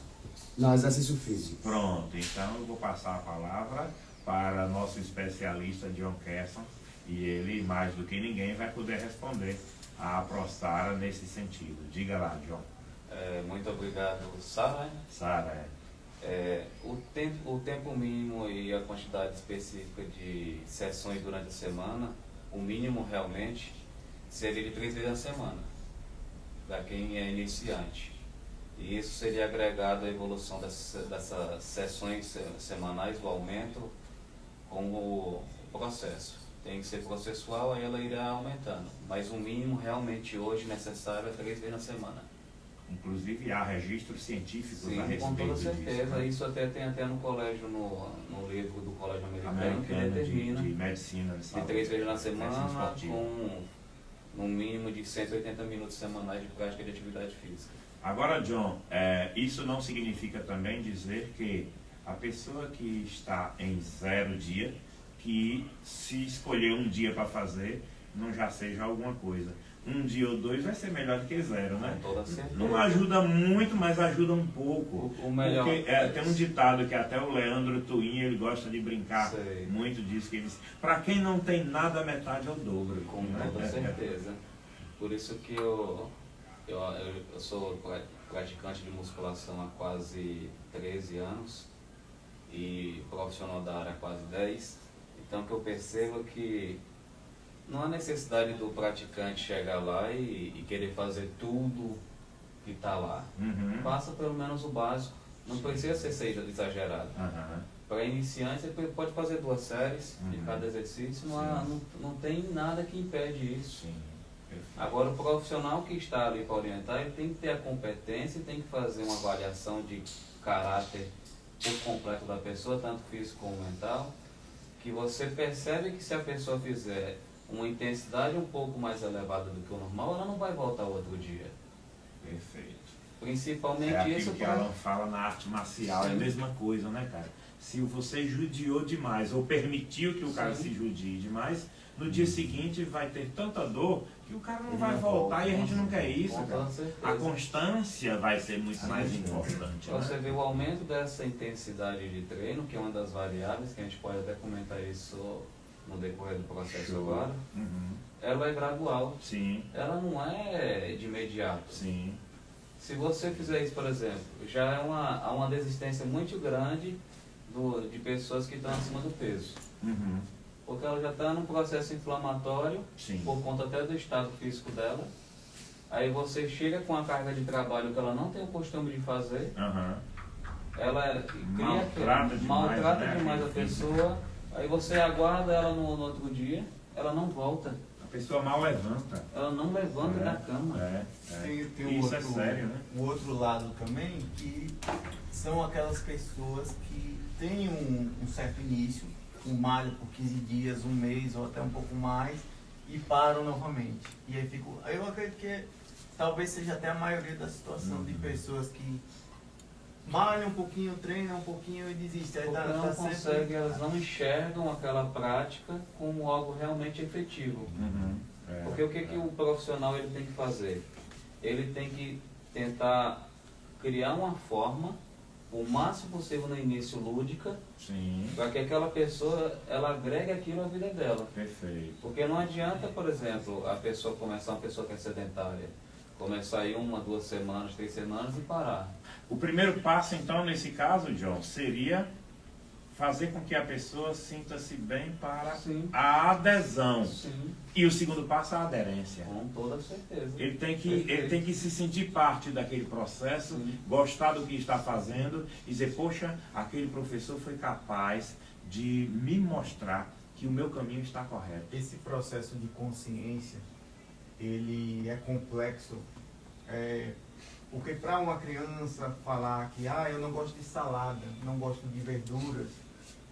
Não, exercício físico. Pronto, então eu vou passar a palavra para nosso especialista John Kesson e ele, mais do que ninguém, vai poder responder a Prostara nesse sentido. Diga lá, John. Muito obrigado, Sara. Sara, O tempo mínimo e a quantidade específica de sessões durante a semana, o o mínimo realmente seria de 3 vezes na semana, para quem é iniciante. E isso seria agregado à evolução dessas sessões semanais, o aumento com o processo. Tem que ser processual, aí ela irá aumentando. Mas o mínimo realmente hoje necessário é 3 vezes na semana. Inclusive há registros científicos Sim, a respeito com toda disso, certeza. né? Isso até tem até no colégio, no livro do colégio americano, que Americano determina de medicina de de saúde, 3 vezes na medicina semana, esportiva. com no mínimo de 180 minutos semanais de prática de atividade física. Agora, John, isso não significa também dizer que a pessoa que está em 0 dia, que se escolher um dia para fazer, não já seja alguma coisa. 1 dia ou 2 vai ser melhor do que 0, né? Com toda certeza. Não ajuda muito, mas ajuda um pouco. O melhor. Porque tem um ditado que até o Leandro Twin, ele gosta de brincar Sei. muito disso, que ele diz, para quem não tem nada, metade é o dobro. Com né? toda certeza. Por isso que eu sou praticante de musculação há quase 13 anos e profissional da área há quase 10. Então que eu percebo que não há necessidade do praticante chegar lá e querer fazer tudo que está lá. Uhum. Faça pelo menos o básico. Não precisa ser exagerado. Aham. Para iniciantes, você pode fazer 2 séries de Uhum. cada exercício. Sim. Não tem nada que impede isso. Sim. Perfeito. Agora, o profissional que está ali para orientar, ele tem que ter a competência e tem que fazer uma avaliação de caráter por completo da pessoa, tanto físico como mental, que você percebe que se a pessoa fizer uma intensidade um pouco mais elevada do que o normal, ela não vai voltar outro dia. Perfeito. Principalmente É aquilo isso que Alan fala na arte marcial, é a Sim. mesma coisa, né, cara? Se você judiou demais ou permitiu que o cara Sim. se judie demais, no dia seguinte vai ter tanta dor que o cara não Ele vai não voltar volta, e a gente não quer isso, Com cara. toda certeza. A constância vai ser muito mais importante. Você Né? vê o aumento dessa intensidade de treino, que é uma das variáveis, que a gente pode até comentar isso no decorrer do processo Show. agora, Uhum. ela é gradual. Sim, Ela não é de imediato. sim. Se você fizer isso, por exemplo, já há uma desistência muito grande de pessoas que estão acima do peso. Uhum. Porque ela já está num processo inflamatório, Sim. por conta até do estado físico dela. Aí você chega com a carga de trabalho que ela não tem o costume de fazer, Aham. ela Maltrata demais, maltrata né, demais a aquele pessoa, aí você aguarda ela no outro dia, ela não volta, A pessoa mal levanta. ela não levanta É, da cama. Tem Isso é sério, né? o outro lado também, que são aquelas pessoas que têm um certo início, malham por 15 dias, 1 mês ou até um pouco mais, e param novamente. E aí eu acredito que talvez seja até a maioria da situação de pessoas que malham um pouquinho, treinam um pouquinho e desistem. Aí Porque não conseguem, elas não enxergam aquela prática como algo realmente efetivo. Uhum. É, Porque o que o profissional ele tem que fazer? Ele tem que tentar criar uma forma, o máximo possível no início lúdica, Sim, para que aquela pessoa ela agregue aquilo à vida dela. perfeito. Porque não adianta, por exemplo, a pessoa começar, uma pessoa que é sedentária, começar aí 1, 2 semanas, 3 semanas e parar. O primeiro passo, então, nesse caso, John, seria fazer com que a pessoa sinta-se bem para Sim. a adesão. Sim, E o segundo passo é a aderência. com toda certeza. Ele tem Perfeito. que se sentir parte daquele processo, Sim. gostar do que está fazendo e dizer, poxa, aquele professor foi capaz de me mostrar que o meu caminho está correto. Esse processo de consciência, ele é complexo, porque para uma criança falar que eu não gosto de salada, não gosto de verduras,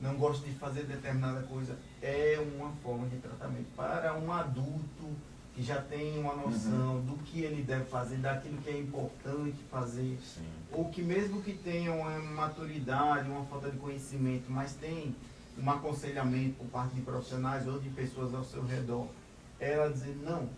não gosto de fazer determinada coisa, é uma forma de tratamento. Para um adulto que já tem uma noção do que ele deve fazer, daquilo que é importante fazer, Sim. ou que mesmo que tenha uma maturidade, uma falta de conhecimento, mas tem um aconselhamento por parte de profissionais ou de pessoas ao seu redor, ela dizer,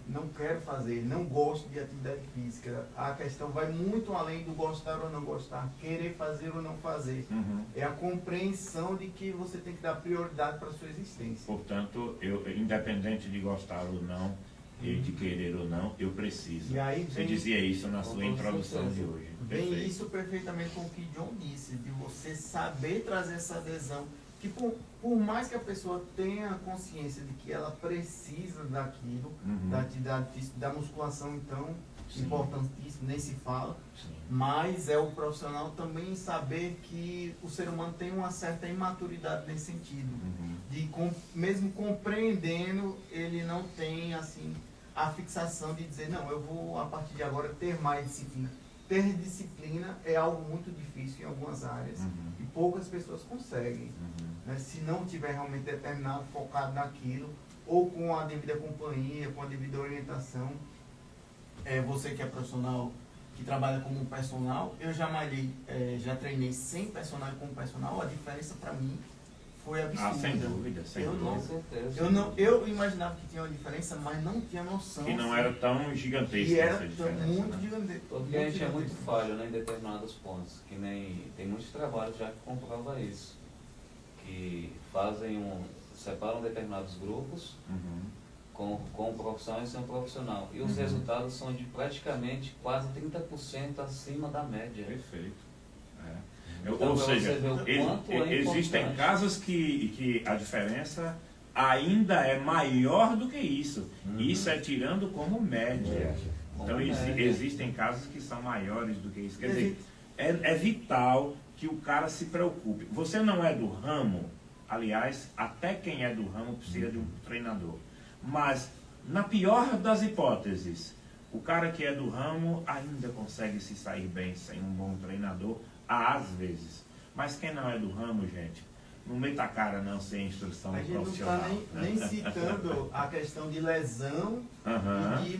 não quero fazer, não gosto de atividade física. A questão vai muito além do gostar ou não gostar, querer fazer ou não fazer. Uhum. É a compreensão de que você tem que dar prioridade para a sua existência. Portanto, independente de gostar ou não, e de querer ou não, eu preciso. E aí Você vem- dizia isso na Com sua toda introdução certeza. de hoje. Vem Perfeito. isso perfeitamente com o que John disse, de você saber trazer essa adesão que por mais que a pessoa tenha consciência de que ela precisa daquilo, da atividade física, da musculação, então, Sim. importantíssimo, nem se fala, Sim. mas é o profissional também saber que o ser humano tem uma certa imaturidade nesse sentido, de mesmo compreendendo, ele não tem assim a fixação de dizer, não, eu vou a partir de agora ter mais disciplina. Ter disciplina é algo muito difícil em algumas áreas e poucas pessoas conseguem. Né? Se não tiver realmente determinado, focado naquilo, ou com a devida companhia, com a devida orientação. Você que é profissional, que trabalha como personal, eu já malhei, já treinei sem personal e com personal, a diferença para mim foi absurda. Sem dúvida, sem dúvida. Eu imaginava que tinha uma diferença, mas não tinha noção. Que não era tão gigantesca e era essa diferença. muito né? gigantesca. Porque a gente é muito falho, né, em determinados pontos, que nem tem muitos trabalhos já que comprovam isso, que separam determinados grupos com profissional e sem profissional, e os resultados são de praticamente quase 30% acima da média. Perfeito. Então, Ou seja, você ver o quanto é existem importante. casos que a diferença ainda é maior do que isso. Isso é tirando como média. Então existem casos que são maiores do que isso. Quer dizer, é vital que o cara se preocupe. Você não é do ramo, aliás, até quem é do ramo precisa de um treinador. Mas, na pior das hipóteses, o cara que é do ramo ainda consegue se sair bem sem um bom treinador, às vezes. Mas quem não é do ramo, gente, não meta a cara não sem instrução A gente profissional. não está nem citando a questão de lesão e de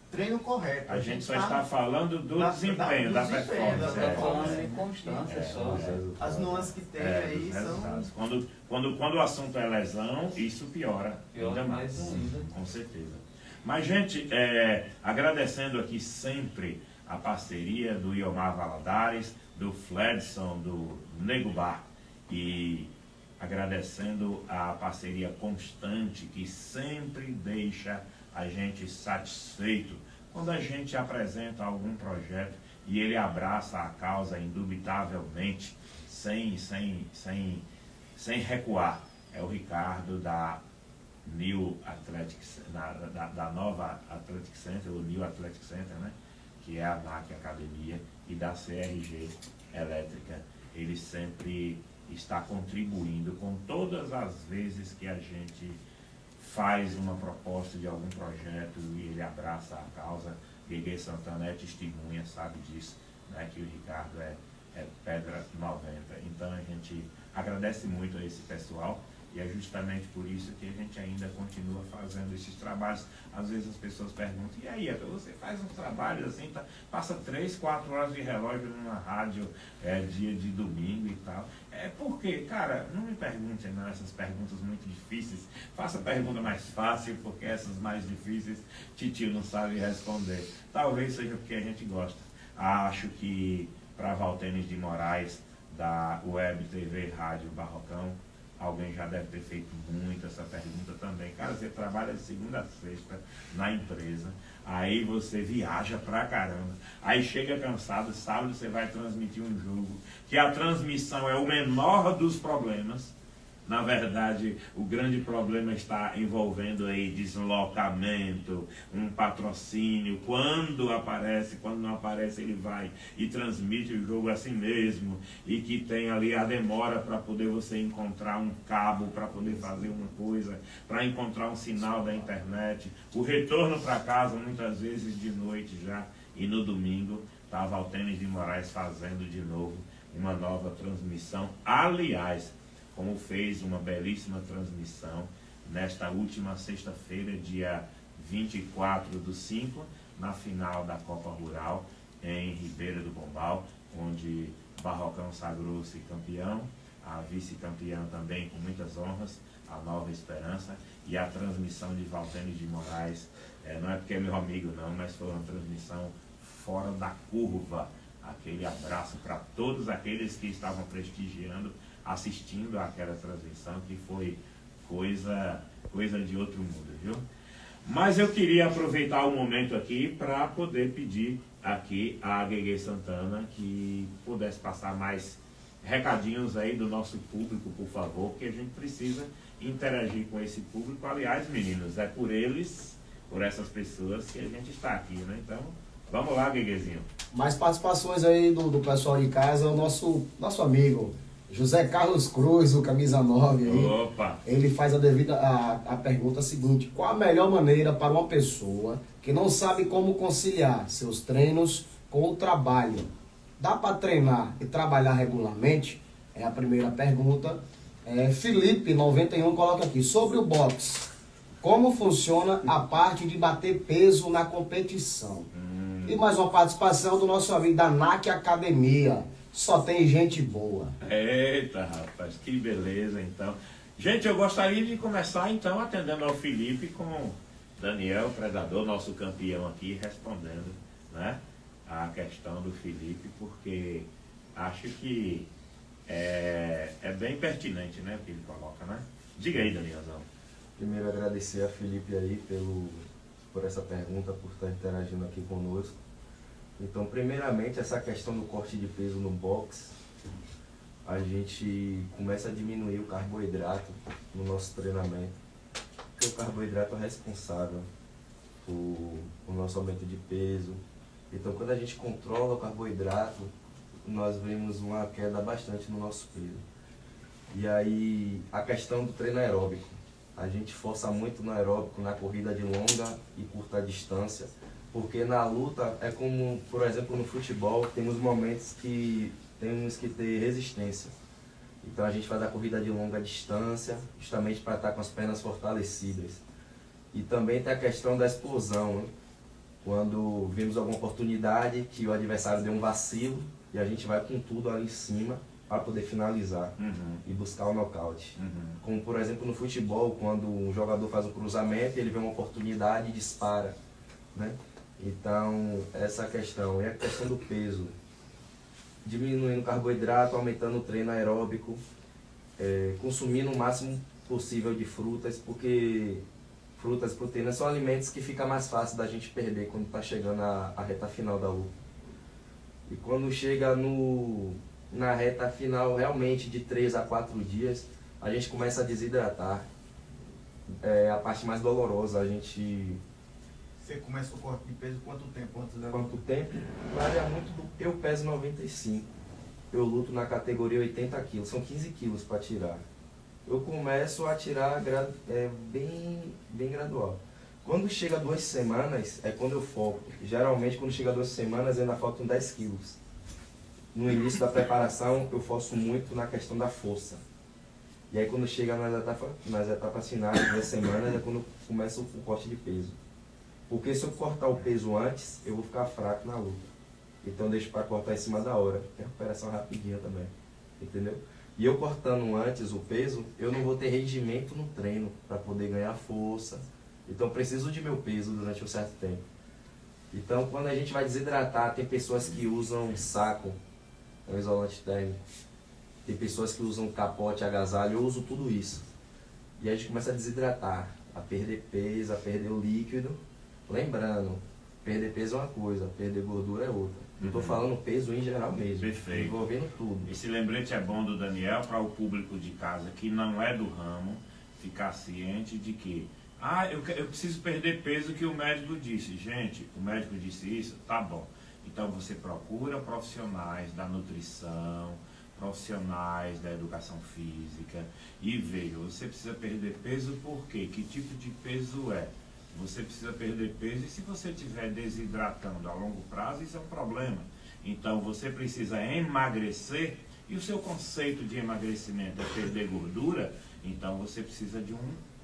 treino correto. A gente só está falando do desempenho, da performance. Está falando em constância só. As nuances que tem aí são... Quando o assunto é lesão, isso piora. Piora ainda mais ainda. Com certeza. Mas, gente, agradecendo aqui sempre a parceria do Iomar Valadares, do Fledson, do Nego Bar, e agradecendo a parceria constante que sempre deixa a gente satisfeito quando a gente apresenta algum projeto e ele abraça a causa indubitavelmente, sem recuar. É o Ricardo da New Athletic, da nova Athletic Center, o New Athletic Center, né? Que é a NAC Academia, e da CRG Elétrica. Ele sempre está contribuindo com todas as vezes que a gente faz uma proposta de algum projeto e ele abraça a causa. Gueguê Santana é testemunha, sabe disso, né? Que o Ricardo é pedra 90. Então a gente agradece muito a esse pessoal. E é justamente por isso que a gente ainda continua fazendo esses trabalhos. Às vezes as pessoas perguntam, e aí, você faz uns trabalhos assim, passa 3, 4 horas de relógio numa rádio, dia de domingo e tal. Por quê? Cara, não me perguntem não, essas perguntas muito difíceis. Faça pergunta mais fácil, porque essas mais difíceis, titio não sabe responder. Talvez seja porque a gente gosta. Acho que para Valtênis de Moraes, da Web TV Rádio Barrocão, alguém já deve ter feito muito essa pergunta também. Cara, você trabalha de segunda a sexta na empresa, aí você viaja pra caramba, aí chega cansado, sábado você vai transmitir um jogo, que a transmissão é o menor dos problemas. Na verdade, o grande problema está envolvendo aí deslocamento, um patrocínio. Quando aparece, quando não aparece, ele vai e transmite o jogo assim mesmo. E que tem ali a demora para poder você encontrar um cabo, para poder fazer uma coisa, para encontrar um sinal da internet. O retorno para casa, muitas vezes de noite já. E no domingo, está Valtênis de Moraes fazendo de novo uma nova transmissão. Aliás, como fez uma belíssima transmissão nesta última sexta-feira, dia 24/5, na final da Copa Rural, em Ribeira do Pombal, onde Barrocão sagrou-se campeão, a vice-campeã também com muitas honras, a Nova Esperança, e a transmissão de Valtênis de Moraes, não é porque é meu amigo não, mas foi uma transmissão fora da curva. Aquele abraço para todos aqueles que estavam prestigiando, assistindo àquela transmissão, que foi coisa de outro mundo, viu? Mas eu queria aproveitar o momento aqui para poder pedir aqui a Gueguê Santana que pudesse passar mais recadinhos aí do nosso público, por favor, que a gente precisa interagir com esse público. Aliás, meninos, é por eles, por essas pessoas que a gente está aqui, né? Então, vamos lá, Gueguezinho. Mais participações aí do pessoal de casa, o nosso amigo José Carlos Cruz, o camisa 9 aí. Opa! Ele faz a pergunta seguinte: qual a melhor maneira para uma pessoa que não sabe como conciliar seus treinos com o trabalho? Dá para treinar e trabalhar regularmente? É a primeira pergunta. Felipe 91 coloca aqui: sobre o boxe, como funciona a parte de bater peso na competição? E mais uma participação do nosso amigo da NAC Academia. Só tem gente boa. Eita, rapaz, que beleza, então. Gente, eu gostaria de começar, então, atendendo ao Felipe com Daniel, Predador, nosso campeão aqui, respondendo, né, a questão do Felipe, porque acho que é bem pertinente, né, o que ele coloca, né? Diga aí, Danielzão. Primeiro, agradecer a Felipe aí por essa pergunta, por estar interagindo aqui conosco. Então, primeiramente, essa questão do corte de peso no boxe, a gente começa a diminuir o carboidrato no nosso treinamento, porque o carboidrato é responsável por nosso aumento de peso. Então, quando a gente controla o carboidrato, nós vemos uma queda bastante no nosso peso. E aí, a questão do treino aeróbico. A gente força muito no aeróbico, na corrida de longa e curta distância, porque na luta é como, por exemplo, no futebol, temos momentos que temos que ter resistência. Então a gente faz a corrida de longa distância, justamente para estar com as pernas fortalecidas. E também tem a questão da explosão, né? Quando vemos alguma oportunidade que o adversário deu um vacilo e a gente vai com tudo ali em cima para poder finalizar e buscar o nocaute. Como, por exemplo, no futebol, quando um jogador faz um cruzamento, ele vê uma oportunidade e dispara, né? Então, essa questão. E a questão do peso. Diminuindo o carboidrato, aumentando o treino aeróbico, consumindo o máximo possível de frutas, porque frutas, proteínas são alimentos que fica mais fácil da gente perder quando está chegando a reta final da luta. E quando chega na reta final, realmente de 3 a 4 dias, a gente começa a desidratar. É a parte mais dolorosa. Você começa o corte de peso quanto tempo antes da Quanto tempo? Varia muito. Eu peso 95. Eu luto na categoria 80 quilos. São 15 quilos para tirar. Eu começo a tirar bem gradual. Quando chega 2 semanas, é quando eu foco. Geralmente, quando chega 2 semanas, ainda faltam 10 quilos. No início da preparação, eu forço muito na questão da força. E aí, quando chega nas etapas finais, 2 semanas, é quando começa o corte de peso. Porque se eu cortar o peso antes, eu vou ficar fraco na luta. Então eu deixo para cortar em cima da hora, que é recuperação rapidinha também. Entendeu? E eu cortando antes o peso, eu não vou ter rendimento no treino para poder ganhar força. Então eu preciso de meu peso durante um certo tempo. Então quando a gente vai desidratar, tem pessoas que usam saco, é um isolante térmico. Tem pessoas que usam capote, agasalho, eu uso tudo isso. E a gente começa a desidratar, a perder peso, a perder o líquido. Lembrando, perder peso é uma coisa, perder gordura é outra. Eu estou falando peso em geral mesmo, Perfeito. envolvendo tudo. Esse lembrete é bom do Daniel para o público de casa que não é do ramo ficar ciente de que eu preciso perder peso que o médico disse. Gente, o médico disse isso? Tá bom. Então você procura profissionais da nutrição, profissionais da educação física e veja, você precisa perder peso por quê? Que tipo de peso é? Você precisa perder peso e se você estiver desidratando a longo prazo, isso é um problema. Então você precisa emagrecer e o seu conceito de emagrecimento é perder gordura, então você precisa de um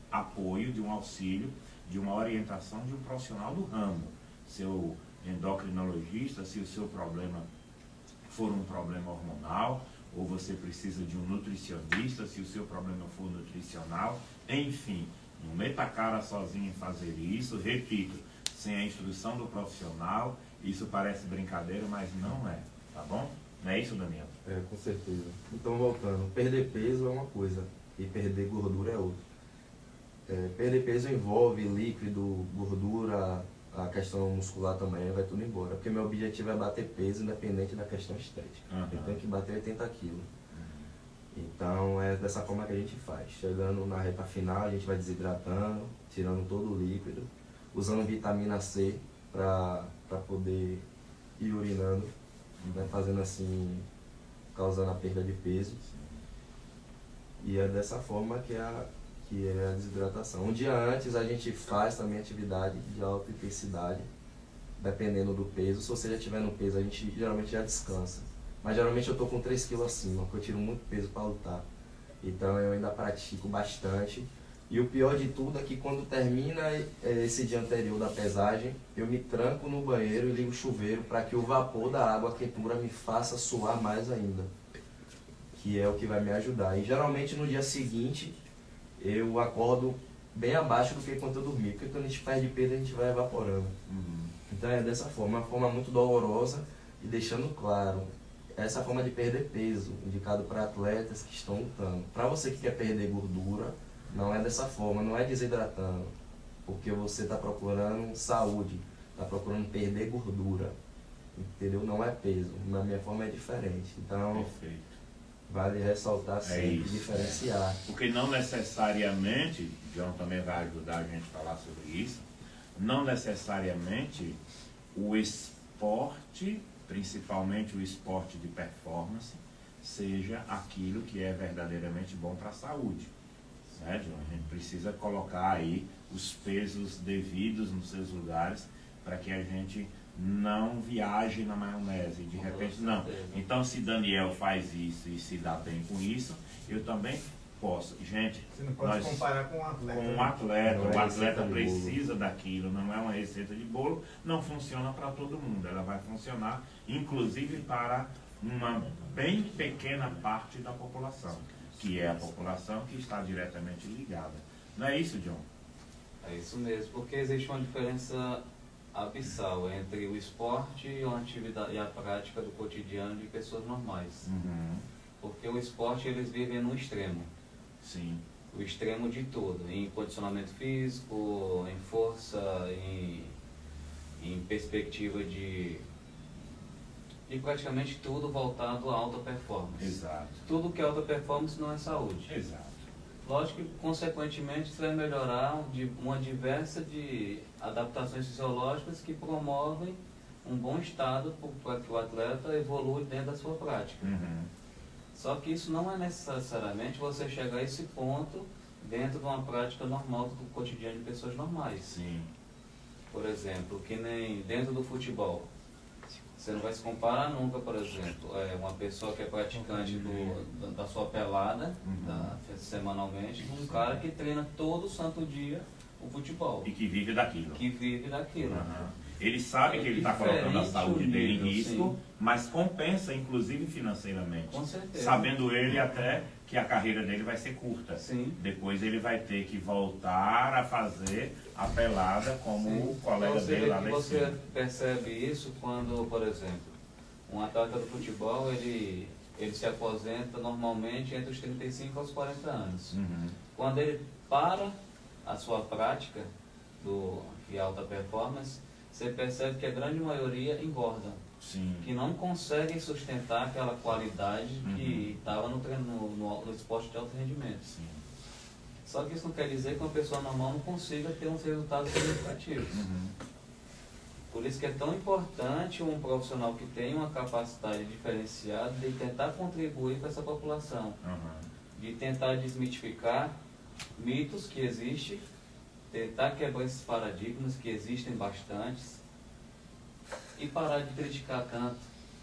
apoio, de um auxílio, de uma orientação de um profissional do ramo. Seu endocrinologista, se o seu problema for um problema hormonal, ou você precisa de um nutricionista, se o seu problema for nutricional, enfim. Não meta a cara sozinho em fazer isso, repito, sem a instrução do profissional, isso parece brincadeira, mas não é, tá bom? Não é isso, Daniel? Com certeza. Então, voltando, perder peso é uma coisa e perder gordura é outra. Perder peso envolve líquido, gordura, a questão muscular também, vai tudo embora. Porque meu objetivo é bater peso independente da questão estética. Eu tenho que bater 80 quilos. Então é dessa forma que a gente faz. Chegando na reta final, a gente vai desidratando, tirando todo o líquido, usando vitamina C para poder ir urinando, né, fazendo assim, causando a perda de peso. E é dessa forma que é a desidratação. Um dia antes a gente faz também atividade de alta intensidade, dependendo do peso. Se você já estiver no peso, a gente geralmente já descansa. Mas geralmente eu estou com 3 kg acima, porque eu tiro muito peso para lutar. Então eu ainda pratico bastante. E o pior de tudo é que quando termina esse dia anterior da pesagem, eu me tranco no banheiro e ligo o chuveiro para que o vapor da água, a quentura, me faça suar mais ainda. Que é o que vai me ajudar. E geralmente no dia seguinte eu acordo bem abaixo do que quando eu dormi, porque quando a gente perde peso a gente vai evaporando. Então é dessa forma, uma forma muito dolorosa, e deixando claro, essa forma de perder peso, indicado para atletas que estão lutando. Para você que quer perder gordura, não é dessa forma, não é desidratando, porque você está procurando saúde, está procurando perder gordura, entendeu? Não é peso, na minha forma é diferente. Então, Perfeito. vale ressaltar sempre, diferenciar. Porque não necessariamente, John também vai ajudar a gente a falar sobre isso, não necessariamente o esporte, principalmente o esporte de performance, seja aquilo que é verdadeiramente bom para a saúde. Né, John? A gente precisa colocar aí os pesos devidos nos seus lugares para que a gente não viaje na maionese, de repente não. Então se Daniel faz isso e se dá bem com isso, eu também posso. Gente, Você não pode comparar com um atleta. Com um atleta, o atleta precisa daquilo, não é uma receita de bolo, não funciona para todo mundo, ela vai funcionar inclusive para uma bem pequena parte da população, que é a população que está diretamente ligada. Não é isso, John? É isso mesmo, porque existe uma diferença abissal entre o esporte e a atividade e a prática do cotidiano de pessoas normais. Porque o esporte eles vivem no extremo. Sim. O extremo de tudo, em condicionamento físico, em força, em perspectiva de praticamente tudo voltado à alta performance. Exato. Tudo que é alta performance não é saúde. Exato. Lógico que, consequentemente, isso vai melhorar uma diversa de adaptações fisiológicas que promovem um bom estado para que o atleta evolua dentro da sua prática. Só que isso não é necessariamente você chegar a esse ponto dentro de uma prática normal do cotidiano de pessoas normais. Sim. Por exemplo, que nem dentro do futebol. Você não vai se comparar nunca, por exemplo, uma pessoa que é praticante da sua pelada, semanalmente, com um cara que treina todo santo dia o futebol. E que vive daquilo. Que vive daquilo. Ele sabe que ele está colocando a saúde dele em risco, sim, mas compensa, inclusive financeiramente. Com certeza. Sabendo ele até que a carreira dele vai ser curta. Sim. Depois ele vai ter que voltar a fazer a pelada como Sim. o colega Então, dele lá da você esquina. percebe isso quando, por exemplo, um atleta do futebol, ele se aposenta normalmente entre os 35 aos 40 anos. Quando ele para a sua prática de alta performance, você percebe que a grande maioria engorda. Sim. Que não conseguem sustentar aquela qualidade que estava no esporte de alto rendimento. Sim. Só que isso não quer dizer que uma pessoa normal não consiga ter uns resultados significativos. Por isso que é tão importante um profissional que tem uma capacidade diferenciada de tentar contribuir para essa população. De tentar desmitificar mitos que existem, tentar quebrar esses paradigmas que existem bastantes e parar de criticar tanto.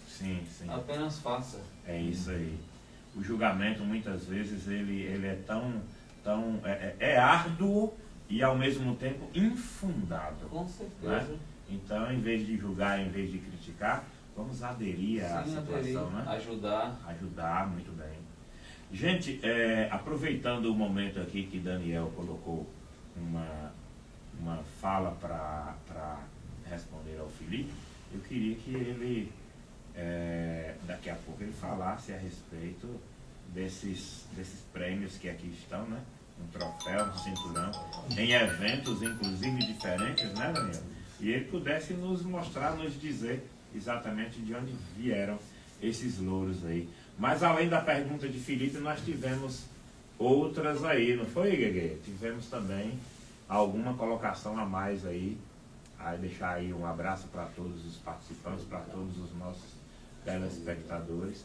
Sim, sim. Apenas faça. É isso aí. O julgamento muitas vezes ele é tão árduo e ao mesmo tempo infundado. Com certeza. Né? Então, em vez de julgar, em vez de criticar, vamos aderir à situação, aderir, né? Ajudar, muito bem. Gente, aproveitando o momento aqui que Daniel colocou uma fala para responder ao Felipe, eu queria que ele, daqui a pouco, ele falasse a respeito desses prêmios que aqui estão, né? Um troféu, um cinturão, em eventos, inclusive, diferentes, né, Daniel? E ele pudesse nos mostrar, nos dizer exatamente de onde vieram esses louros aí. Mas além da pergunta de Felipe, nós tivemos outras aí, não foi, Guegue? Tivemos também alguma colocação a mais aí. Aí deixar aí um abraço para todos os participantes, para todos os nossos telespectadores.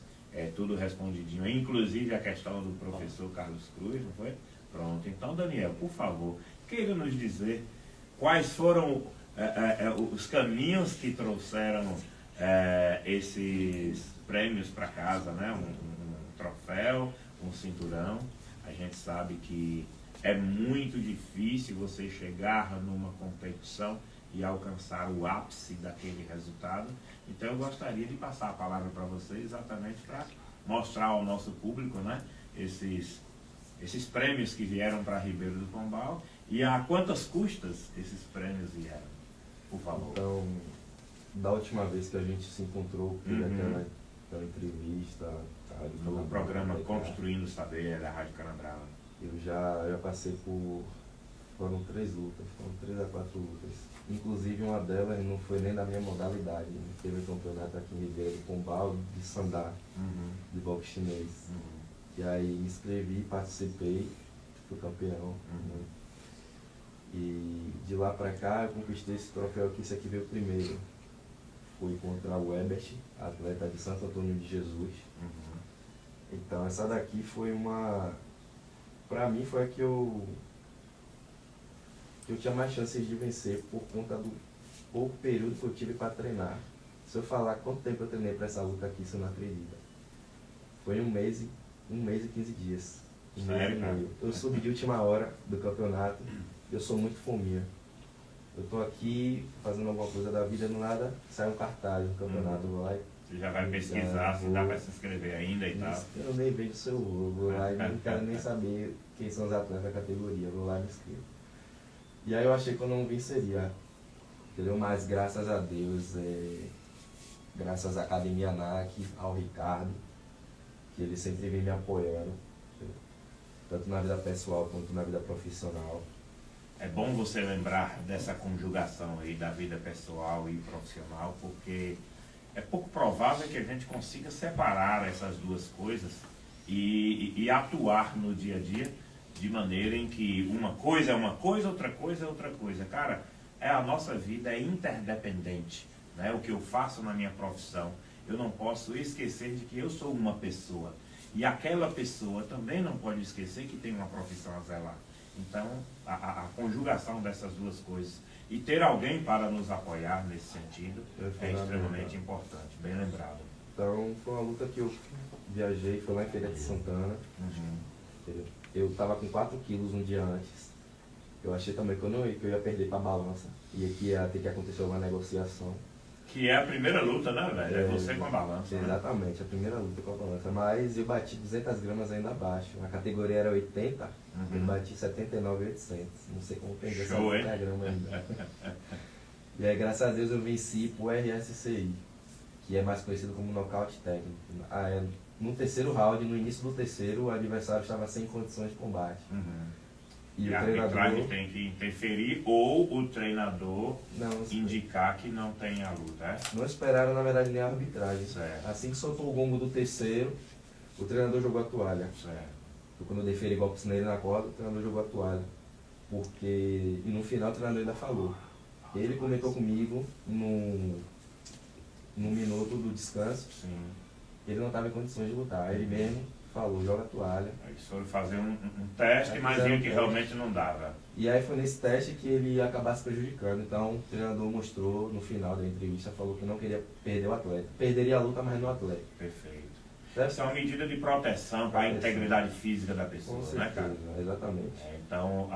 Tudo respondidinho, inclusive a questão do professor Carlos Cruz, não foi? Pronto. Então, Daniel, por favor, queira nos dizer quais foram os caminhos que trouxeram esses prêmios para casa, né? Um troféu, um cinturão. A gente sabe que é muito difícil você chegar numa competição e alcançar o ápice daquele resultado. Então eu gostaria de passar a palavra para você exatamente para mostrar ao nosso público, né, esses prêmios que vieram para Ribeiro do Pombal e a quantas custas esses prêmios vieram, por favor. Então, da última vez que a gente se encontrou, teve aquela entrevista, no programa Construindo o Saber da Rádio Canabrava. Eu já passei por... Foram 3 lutas, foram 3 a 4 lutas. Inclusive uma delas não foi nem da minha modalidade. Teve um campeonato aqui em Ribeiro do Pombal de sandá, de boxe chinês. E aí me inscrevi, participei, fui campeão. E de lá pra cá eu conquistei esse troféu que esse aqui veio primeiro. Fui contra o Ebert, atleta de Santo Antônio de Jesus. Então essa daqui foi uma... Pra mim foi a que eu tinha mais chances de vencer por conta do pouco período que eu tive para treinar. Se eu falar quanto tempo eu treinei para essa luta aqui, você não acredita. Foi 1 mês e 15 dias. Um mês e meio. Eu subi de última hora do campeonato. Eu sou muito fominha. Eu tô aqui fazendo alguma coisa da vida, do nada sai um cartaz no campeonato. Eu vou lá e... Você já vai pesquisar se dá para se inscrever ainda e tal. Eu nem vejo o seu eu vou lá e não quero nem saber quem são os atletas da categoria. Eu vou lá e me inscrevo. E aí eu achei que eu não venceria, entendeu? Mas graças a Deus, graças à Academia NAC, ao Ricardo, que ele sempre vem me apoiando, entendeu? Tanto na vida pessoal quanto na vida profissional. É bom você lembrar dessa conjugação aí da vida pessoal e profissional, porque é pouco provável que a gente consiga separar essas duas coisas e atuar no dia a dia de maneira em que uma coisa é uma coisa, outra coisa é outra coisa. Cara, a nossa vida é interdependente, né? O que eu faço na minha profissão, eu não posso esquecer de que eu sou uma pessoa. E aquela pessoa também não pode esquecer que tem uma profissão a zelar. Então, a conjugação dessas duas coisas e ter alguém para nos apoiar nesse sentido é extremamente importante, bem lembrado. Então, foi uma luta que eu viajei, foi lá em Feira de Santana. Eu estava com 4 quilos um dia antes. Eu achei também que eu ia perder para a balança e que ia ter que acontecer uma negociação. Que é a primeira luta, né, velho? É você com a balança. Exatamente, né? A primeira luta com a balança. Mas eu bati 200 gramas ainda abaixo. A categoria era 80, eu bati 79,800. Não sei como perdi essa 80 gramas ainda. E aí, graças a Deus, eu venci pro RSCI, que é mais conhecido como nocaute técnico. No terceiro round, no início do terceiro, o adversário estava sem condições de combate. E a arbitragem tem que interferir ou o treinador indicar que não tem a luta, é? Não esperaram, na verdade, nem a arbitragem. Certo. Assim que soltou o gongo do terceiro, o treinador jogou a toalha. Certo. Quando eu deferi golpes nele na corda, o treinador jogou a toalha. E no final o treinador ainda falou. Ele comentou comigo no minuto do descanso. Sim. Ele não estava em condições de lutar. Ele mesmo falou, joga a toalha. Eles foram fazer um teste, mas viu que realmente não dava. E aí foi nesse teste que ele ia acabar se prejudicando. Então o treinador mostrou no final da entrevista, falou que não queria perder o atleta. Perderia a luta, mas não o atleta. Perfeito. Essa é uma medida de proteção para a integridade física da pessoa, né, cara? Exatamente. Então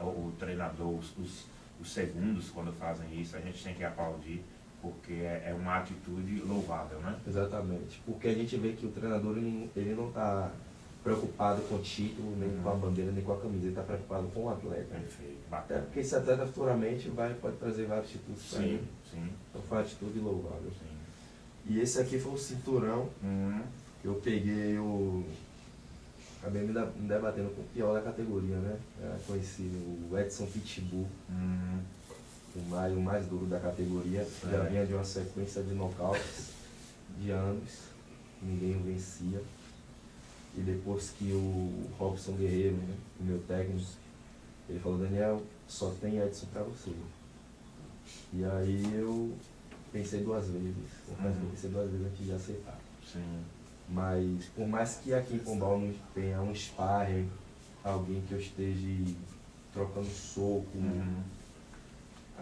o treinador, os segundos, quando fazem isso, a gente tem que aplaudir, porque é uma atitude louvável, né? Exatamente. Porque a gente vê que o treinador ele não está preocupado com o título, nem com a bandeira, nem com a camisa. Ele está preocupado com o atleta. Perfeito. Até porque esse atleta futuramente pode trazer vários títulos para ele. Sim. Então foi uma atitude louvável. Sim. E esse aqui foi o cinturão que eu peguei Acabei me debatendo com o pior da categoria, né? Conheci o Edson Pitbull. O mais duro da categoria, já vinha de uma sequência de nocautes de anos, ninguém o vencia. E depois que o Robson Guerreiro, né, o meu técnico, ele falou, Daniel, só tem Edson para você. E aí eu pensei duas vezes, confesso que eu pensei duas vezes antes de aceitar. Sim. Mas por mais que aqui em Pombal não tenha um sparring, alguém que eu esteja trocando soco,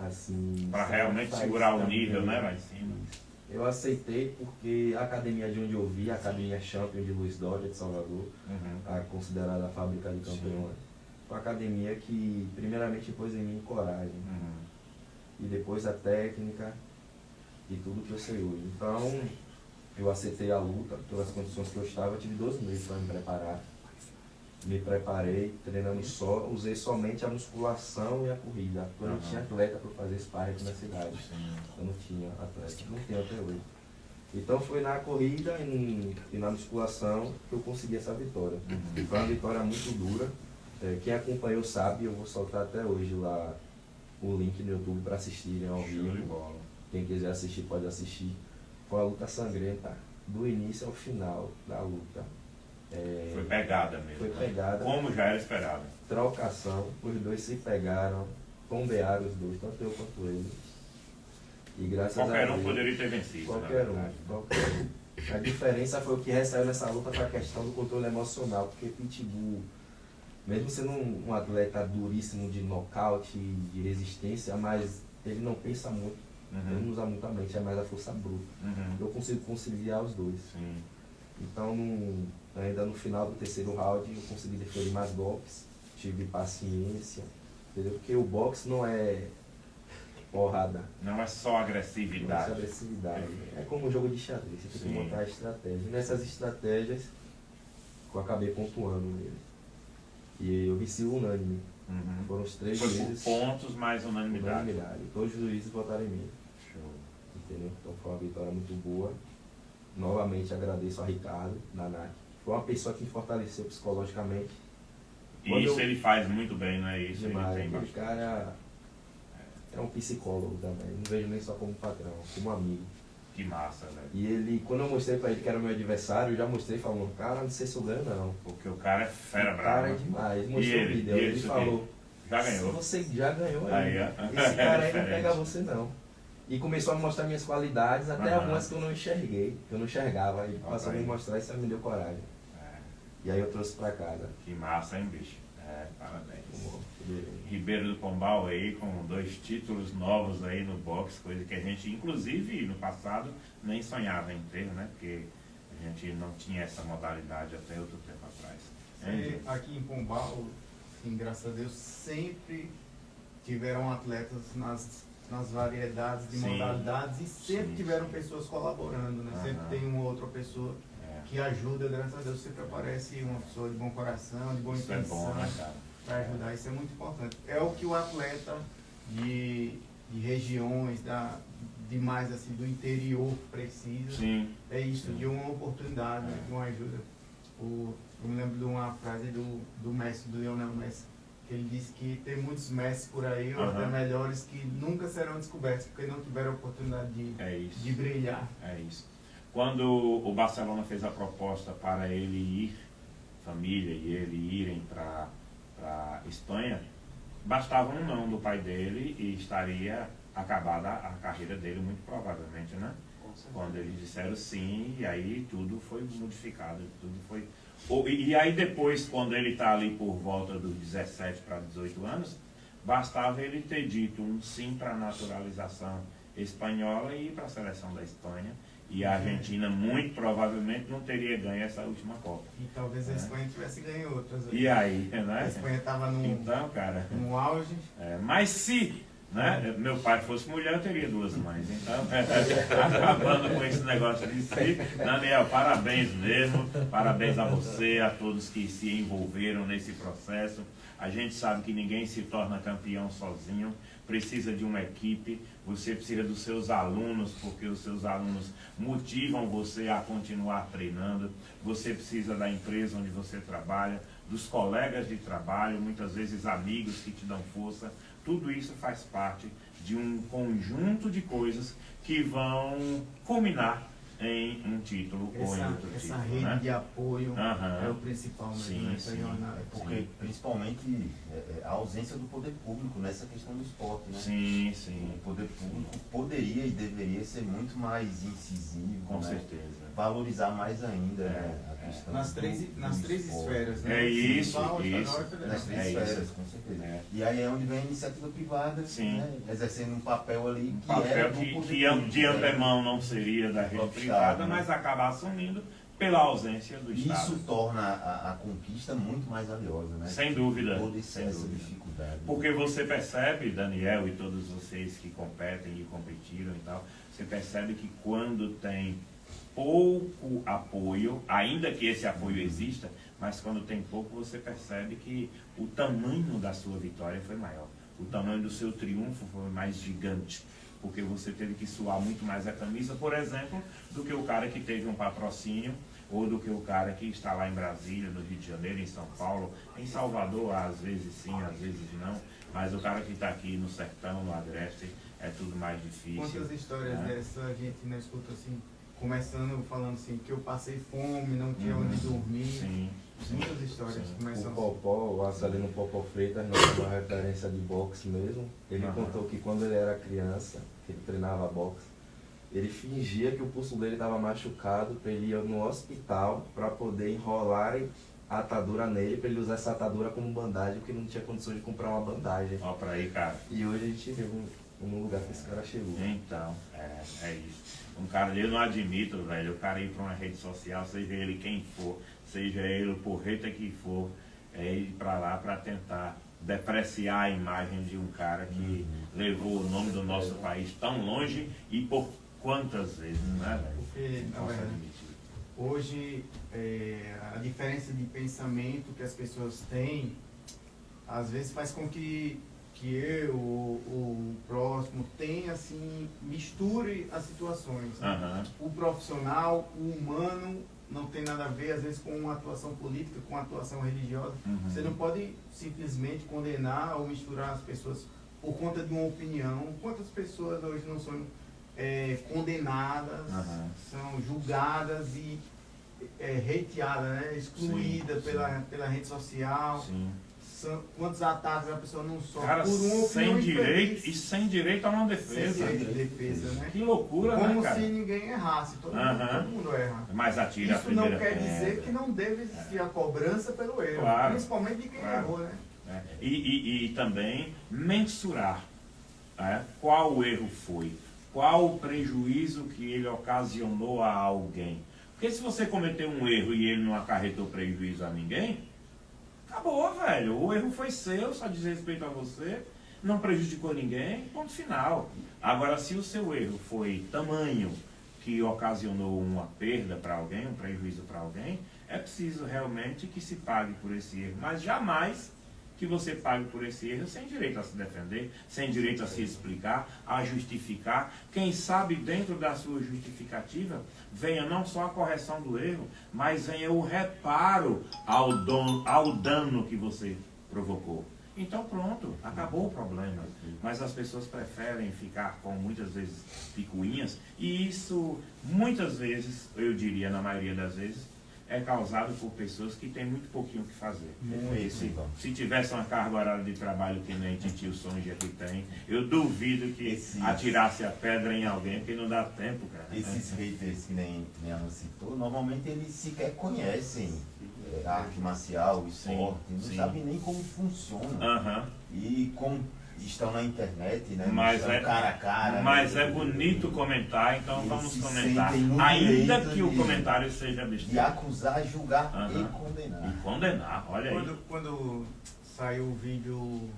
assim... Para realmente segurar o nível, né, lá em cima. Eu aceitei porque a academia de onde eu vi, a Academia Champion de Luiz Dória, de Salvador, a considerada a fábrica de campeões, foi uma academia que primeiramente pôs em mim coragem. E depois a técnica e tudo que eu sei hoje. Então, eu aceitei a luta, pelas condições que eu estava, tive 12 meses para me preparar. Me preparei, treinando só, usei somente a musculação e a corrida, porque eu não tinha atleta para fazer sparring aqui na cidade. Eu não tinha atleta, não tenho até hoje. Então foi na corrida e na musculação que eu consegui essa vitória. Foi uma vitória muito dura. Quem acompanhou sabe, eu vou soltar até hoje lá o link no YouTube para assistirem ao vivo. Quem quiser assistir pode assistir. Foi uma luta sangrenta, do início ao final da luta. Foi pegada mesmo. Foi pegada. Como já era esperado. Trocação, os dois se pegaram, tombearam os dois, tanto eu quanto ele. E graças a Deus. Qualquer um poderia ter vencido. Qualquer um. A diferença foi o que ressaiu nessa luta foi a questão do controle emocional, porque Pitbull, mesmo sendo um atleta duríssimo de nocaute, de resistência, mas ele não pensa muito, ele não usa muito a mente, é mais a força bruta. Eu consigo conciliar os dois. Sim. Então, ainda no final do terceiro round, eu consegui deferir mais golpes, tive paciência, entendeu? Porque o boxe não é porrada. Não é só agressividade. Não é só agressividade. É como um jogo de xadrez, você tem que montar a estratégia. E nessas estratégias, eu acabei pontuando nele. E eu venci unânime. Foram os 3 Foi juízes. por pontos mais unanimidade. Todos os juízes votaram em mim. Show. Entendeu? Então foi uma vitória muito boa. Novamente agradeço a Ricardo, Nanak. Foi uma pessoa que me fortaleceu psicologicamente. E isso ele faz muito bem, não é isso? Demais. Ele tem Aquele cara é um psicólogo também. Não vejo nem só como patrão, como amigo. Que massa, velho. E ele, quando eu mostrei pra ele que era o meu adversário, eu já mostrei falando, cara, não sei se eu ganho não. Porque o cara é fera O cara brava. é demais. E Mostrou o ele? vídeo, E ele isso falou, Já ganhou. você já ganhou Aí, aí. ó. Esse cara aí não Diferente. pega você não. E começou a me mostrar minhas qualidades, até Aham. algumas que eu não enxerguei, que eu não enxergava. E passou a me aí. mostrar e isso me deu coragem. É, E aí eu trouxe pra casa. que massa, hein, bicho? É, parabéns. Como- Ribeiro do Pombal aí com 2 títulos novos aí no boxe, coisa que a gente, inclusive, no passado, nem sonhava em ter, né? Porque a gente não tinha essa modalidade até outro tempo atrás. Você, aqui em Pombal, assim, graças a Deus, sempre tiveram atletas nas variedades de Sim. modalidades e sempre Sim. tiveram pessoas colaborando, né? Sempre Aham. tem uma outra pessoa É. que ajuda, graças a Deus sempre aparece uma pessoa de bom coração, de boa Isso é intenção bom, né, cara? para ajudar, isso é muito importante. É o que o atleta de regiões, de mais assim, do interior precisa. Sim. É isso, Sim. de uma oportunidade, né, de uma ajuda. Eu me lembro de uma frase do Messi, do Lionel Messi, que ele disse que tem muitos Messi por aí, ou até melhores, que nunca serão descobertos, porque não tiveram a oportunidade É isso. de brilhar. É isso. Quando o Barcelona fez a proposta para ele ir, família e ele irem para Espanha, bastava um não do pai dele e estaria acabada a carreira dele, muito provavelmente, né? Com certeza. Quando eles disseram sim, e aí tudo foi modificado, tudo foi... E aí depois, quando ele está ali por volta dos 17 para 18 anos, bastava ele ter dito um sim para a naturalização espanhola e ir para a seleção da Espanha. E a Argentina, muito provavelmente, não teria ganho essa última Copa. E talvez a Espanha tivesse ganho outras. E aí, né? A Espanha estava Então, cara... no auge. Mas se, né, meu pai fosse mulher, eu teria 2 mães. Então, acabando com esse negócio de si, Daniel, parabéns mesmo, parabéns a você, a todos que se envolveram nesse processo. A gente sabe que ninguém se torna campeão sozinho, precisa de uma equipe, você precisa dos seus alunos, porque os seus alunos motivam você a continuar treinando, você precisa da empresa onde você trabalha, dos colegas de trabalho, muitas vezes amigos que te dão força. Tudo isso faz parte de um conjunto de coisas que vão culminar em um título ou em outro essa título, rede né? de apoio Aham. é o principal mesmo, Sim, né? sim. Porque, principalmente, a ausência do poder público nessa questão do esporte, né? Sim, sim, O poder público poderia e deveria ser muito mais incisivo, com né? certeza. Valorizar mais ainda, né, a questão Nas três esporte. esferas, né? É isso, Municipal, isso. estadual e federal. Nas três É esferas, isso. com certeza. É. E aí é onde vem a iniciativa privada, Sim. né, exercendo um papel ali que Papel é do que poder de público, antemão não seria da rede próprio privada, Estado, né? mas acaba assumindo pela ausência do Isso Estado. torna a conquista muito mais valiosa, né? Sem dúvida, Toda sem essa dúvida. dificuldade. Porque você percebe, Daniel e todos vocês que competem e competiram e tal, você percebe que quando tem pouco apoio, ainda que esse apoio exista, mas quando tem pouco você percebe que o tamanho da sua vitória foi maior. O tamanho do seu triunfo foi mais gigante. Porque você teve que suar muito mais a camisa, por exemplo, do que o cara que teve um patrocínio, ou do que o cara que está lá em Brasília, no Rio de Janeiro, em São Paulo, em Salvador, às vezes sim, às vezes não, mas o cara que está aqui no sertão, no agreste, é tudo mais difícil. Quantas histórias né? dessa a gente não escuta assim, começando falando assim, que eu passei fome, não tinha onde dormir. Sim. Muitas histórias Sim. começam O Popó, o Assalino Popó Freitas, não é uma referência de boxe mesmo. Ele Aham. contou que quando ele era criança, que ele treinava boxe, ele fingia que o pulso dele estava machucado para ele ir no hospital para poder enrolar a atadura nele, para ele usar essa atadura como bandagem, porque não tinha condições de comprar uma bandagem. Ó pra aí, cara. E hoje a gente viu um lugar que esse cara chegou. Então, é isso. Um cara, eu não admito, velho, o cara ir para uma rede social, seja ele quem for, seja ele o porreta que for, ir para lá para tentar depreciar a imagem de um cara que levou o nome do nosso país tão longe e por quantas vezes, né, velho? Porque, na Posso verdade, admitir. hoje a diferença de pensamento que as pessoas têm, às vezes faz com que eu, o próximo, tenha assim, misture as situações. Né? Aham. O profissional, o humano, não tem nada a ver, às vezes, com uma atuação política, com uma atuação religiosa. Uhum. Você não pode simplesmente condenar ou misturar as pessoas por conta de uma opinião. Quantas pessoas hoje não são condenadas, Uhum. são julgadas e hateadas, né? Excluídas Sim, pela rede social? Sim. Quantos ataques a pessoa não sofre Cara, por uma opinião sem direito infeliz? e sem direito a uma Sem defesa. direito de defesa, né? Que loucura, Como né, cara? se ninguém errasse, todo Aham. mundo erra. Mas atira a Isso não primeira quer dizer pedra. que não deve existir a cobrança pelo erro, Claro. principalmente de quem Claro. errou, né? né? E também mensurar, né? Qual o erro foi, qual o prejuízo que ele ocasionou a alguém. Porque se você cometeu um erro e ele não acarretou prejuízo a ninguém, acabou, velho. O erro foi seu, só diz respeito a você, não prejudicou ninguém, ponto final. Agora, se o seu erro foi tamanho que ocasionou uma perda para alguém, um prejuízo para alguém, é preciso realmente que se pague por esse erro, mas jamais que você pague por esse erro sem direito a se defender, sem direito a se explicar, a justificar. Quem sabe dentro da sua justificativa venha não só a correção do erro, mas venha o reparo ao dano que você provocou. Então pronto, acabou o problema. Mas as pessoas preferem ficar com muitas vezes picuinhas, e isso muitas vezes, eu diria na maioria das vezes, é causado por pessoas que têm muito pouquinho o que fazer. Se tivesse uma carga horária de trabalho que nem Titio Sonja aqui tem, eu duvido que atirasse a pedra em alguém, porque não dá tempo, cara. Esses haters que nem a Ana citou, normalmente eles sequer conhecem a arte marcial, o esporte, não sim. sabem nem como funciona. Aham. E como estão na internet, né? Mas estão cara a cara. Mas né? é bonito comentar, então Eles vamos se comentar. sentem no Ainda direito que o de- comentário seja De besteira. acusar, julgar Aham. e condenar. E condenar, olha aí. Quando saiu o vídeo,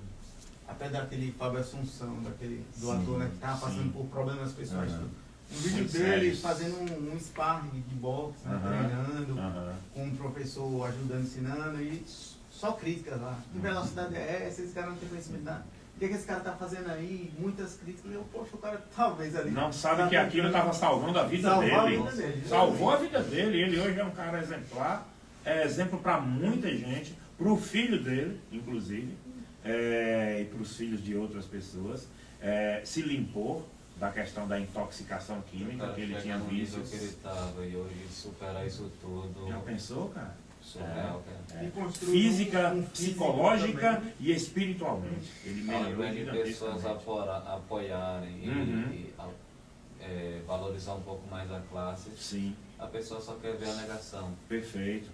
até daquele Fábio Assunção, do Sim, ator, né, que estava passando sim. por problemas pessoais. Aham. Um vídeo Muito dele sérios. fazendo um sparring de boxe, né, Aham. treinando, Aham. com um professor ajudando, ensinando, e só críticas lá. Que velocidade é essa? Esse cara não tem conhecimento nada. O que esse cara tá fazendo aí? Muitas críticas. Eu, poxa, o cara talvez ali. Não sabe que aquilo estava salvando a vida Salvar a dele. vida dele. Salvou a vida dele. Ele hoje é um cara exemplar. É exemplo para muita gente. Para o filho dele, inclusive. E para os filhos de outras pessoas. Se limpou. da questão da intoxicação química que ele tinha visto. visto. Que ele estava e hoje superar isso tudo. Já pensou, cara? Surreal, cara. E construir Física, um físico psicológica também. e espiritualmente. Ele Ao melhorou invés de pessoas gigantescamente. apoiarem Uhum. e valorizar um pouco mais a classe, Sim, a pessoa só quer ver a negação. perfeito.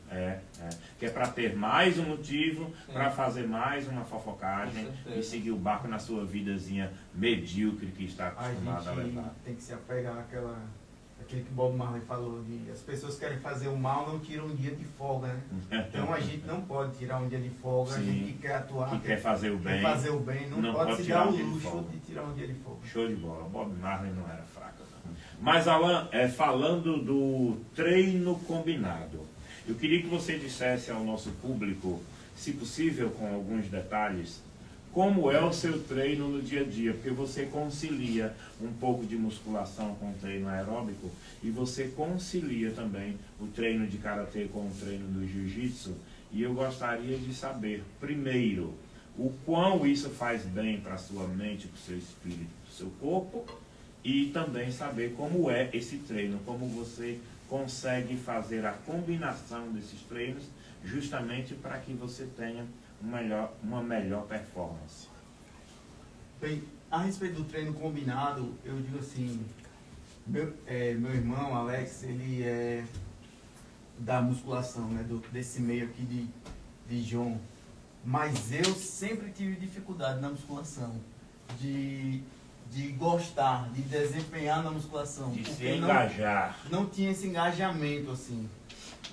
Que é para ter mais um motivo, para É. fazer mais uma fofocagem Com certeza. e seguir o barco na sua vidazinha medíocre que está A acostumado a gente levar. tem que se apegar aquele que Bob Marley falou, de as pessoas querem fazer o mal, não tiram um dia de folga, né? Então a gente não pode tirar um dia de folga, a Sim. gente que quer atuar, Que quer fazer o bem. fazer o bem, não pode se tirar dar um o dia de luxo folga. de tirar um dia de folga. Show de bola. Bob Marley não era fraco, não. Mas, Alan, falando do treino combinado, eu queria que você dissesse ao nosso público, se possível com alguns detalhes, como é o seu treino no dia a dia, porque você concilia um pouco de musculação com o treino aeróbico e você concilia também o treino de karatê com o treino do jiu-jitsu. E eu gostaria de saber, primeiro, o quão isso faz bem para a sua mente, para o seu espírito, para o seu corpo, e também saber como é esse treino, como você consegue fazer a combinação desses treinos justamente para que você tenha uma melhor performance. Bem, a respeito do treino combinado, eu digo assim, meu irmão, Alex, ele é da musculação, né, desse meio aqui de João, mas eu sempre tive dificuldade na musculação, de gostar, de desempenhar na musculação. De se porque engajar. não tinha esse engajamento, assim.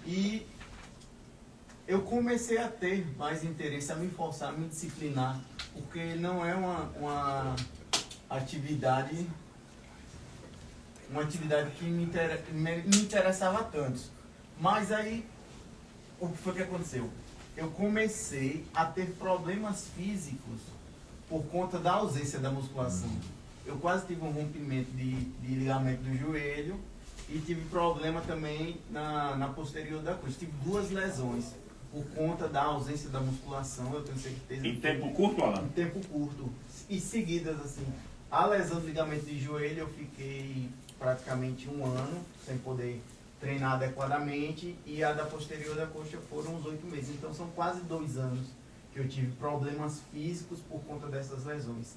E eu comecei a ter mais interesse, a me forçar, a me disciplinar, porque não é uma atividade que me interessava tanto. Mas aí, o que foi que aconteceu? Eu comecei a ter problemas físicos por conta da ausência da musculação. Eu quase tive um rompimento de ligamento do joelho e tive problema também na posterior da coxa. Tive 2 lesões por conta da ausência da musculação. Eu tenho certeza. Em tempo curto, Alan? Em tempo curto. E seguidas, assim. A lesão do ligamento de joelho, eu fiquei praticamente 1 ano sem poder treinar adequadamente, e a da posterior da coxa foram uns 8 meses. Então são quase 2 anos que eu tive problemas físicos por conta dessas lesões.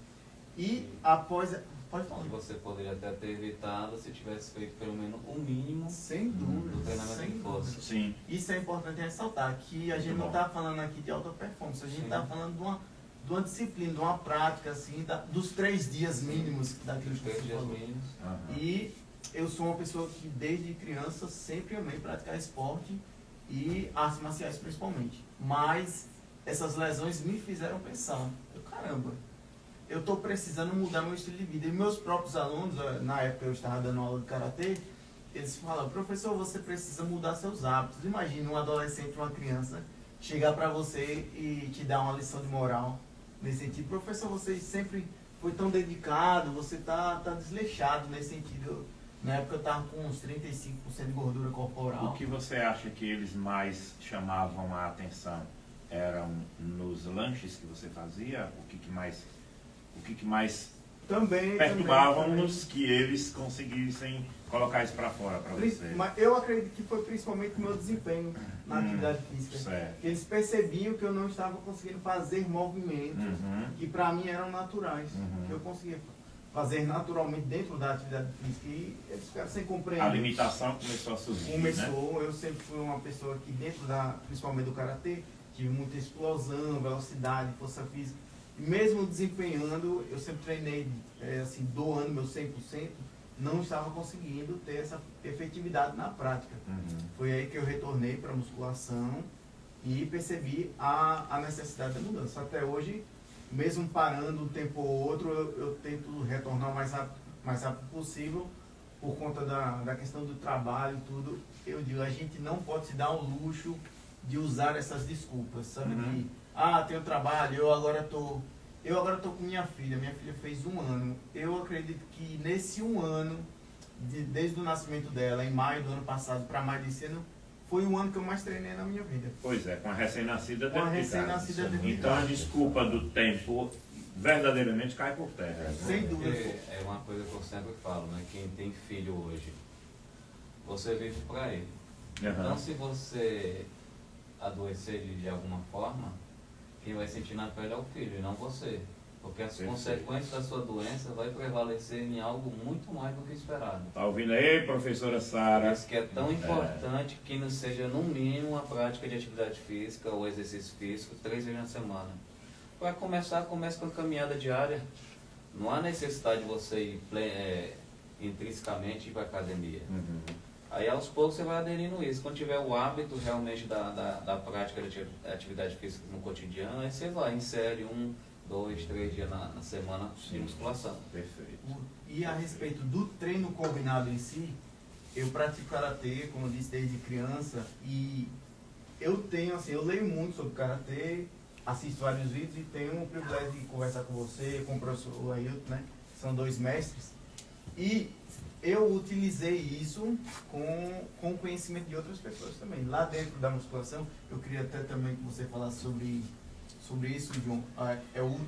E após... Pode falar. Você poderia até ter evitado se tivesse feito pelo menos o mínimo Sem dúvida. do treinamento Sem de força. dúvida. Sim. Isso é importante ressaltar, que a gente Muito não bom. está falando aqui de alta performance, a gente Sim. está falando de uma disciplina, de uma prática, assim, dos 3 dias mínimos daquilo Os que 3 você dias falou. mínimos. Aham. E eu sou uma pessoa que desde criança sempre amei praticar esporte e artes marciais principalmente. Mas essas lesões me fizeram pensar, caramba, eu estou precisando mudar meu estilo de vida. E meus próprios alunos, na época eu estava dando aula de karatê, eles falam, professor, você precisa mudar seus hábitos. Imagina um adolescente, uma criança, chegar para você e te dar uma lição de moral nesse sentido. Professor, você sempre foi tão dedicado, você tá desleixado nesse sentido. Na época eu estava com uns 35% de gordura corporal. O que você acha que eles mais chamavam a atenção? Eram nos lanches que você fazia? O que mais Também perturbavam-nos que eles conseguissem colocar isso para fora para você? Mas eu acredito que foi principalmente o meu desempenho na atividade física. Certo. Eles percebiam que eu não estava conseguindo fazer movimentos Uhum. que para mim eram naturais, Uhum. que eu conseguia fazer naturalmente dentro da atividade física, e eles ficaram sem compreender. A limitação começou a surgir, né? Começou, eu sempre fui uma pessoa que dentro principalmente do karatê, tive muita explosão, velocidade, força física. E mesmo desempenhando, eu sempre treinei, assim, doando meu 100%, não estava conseguindo ter essa efetividade na prática. Uhum. Foi aí que eu retornei para a musculação e percebi a necessidade da mudança. Até hoje, mesmo parando um tempo ou outro, eu tento retornar o mais rápido possível por conta da questão do trabalho e tudo. Eu digo, a gente não pode se dar o luxo de usar essas desculpas, sabe? Uhum. Tenho trabalho, eu agora tô com minha filha fez 1 ano. Eu acredito que nesse 1 ano, desde o nascimento dela, em maio do ano passado para maio desse ano, foi o ano que eu mais treinei na minha vida. Pois é, com a recém-nascida Com a dentro de casa. recém-nascida dentro de Então a casa. desculpa do tempo verdadeiramente cai por terra. Sem dúvida. É uma coisa que eu sempre falo, né? Quem tem filho hoje, você vive para ele. Então, se você adoecer de alguma forma, quem vai sentir na pele é o filho e não você. Porque as consequências da sua doença vai prevalecer em algo muito mais do que esperado. Tá ouvindo aí, professora Sara? Por isso que é tão importante que não seja, no mínimo, a prática de atividade física ou exercício físico 3 vezes na semana. Para começar, comece com a caminhada diária. Não há necessidade de você ir intrinsecamente ir para a academia. Aí aos poucos você vai aderindo isso. Quando tiver o hábito realmente da prática de atividade física no cotidiano, aí você vai, insere 1, 2, 3 dias na semana de musculação. Perfeito. E a respeito do treino combinado em si, eu pratico karatê, como eu disse, desde criança, e eu tenho, assim, eu leio muito sobre karatê, assisto vários vídeos e tenho o privilégio de conversar com você, com o professor Ailton, né? São 2 mestres. E eu utilizei isso com o conhecimento de outras pessoas também. Lá dentro da musculação, eu queria até também que você falasse sobre isso, João.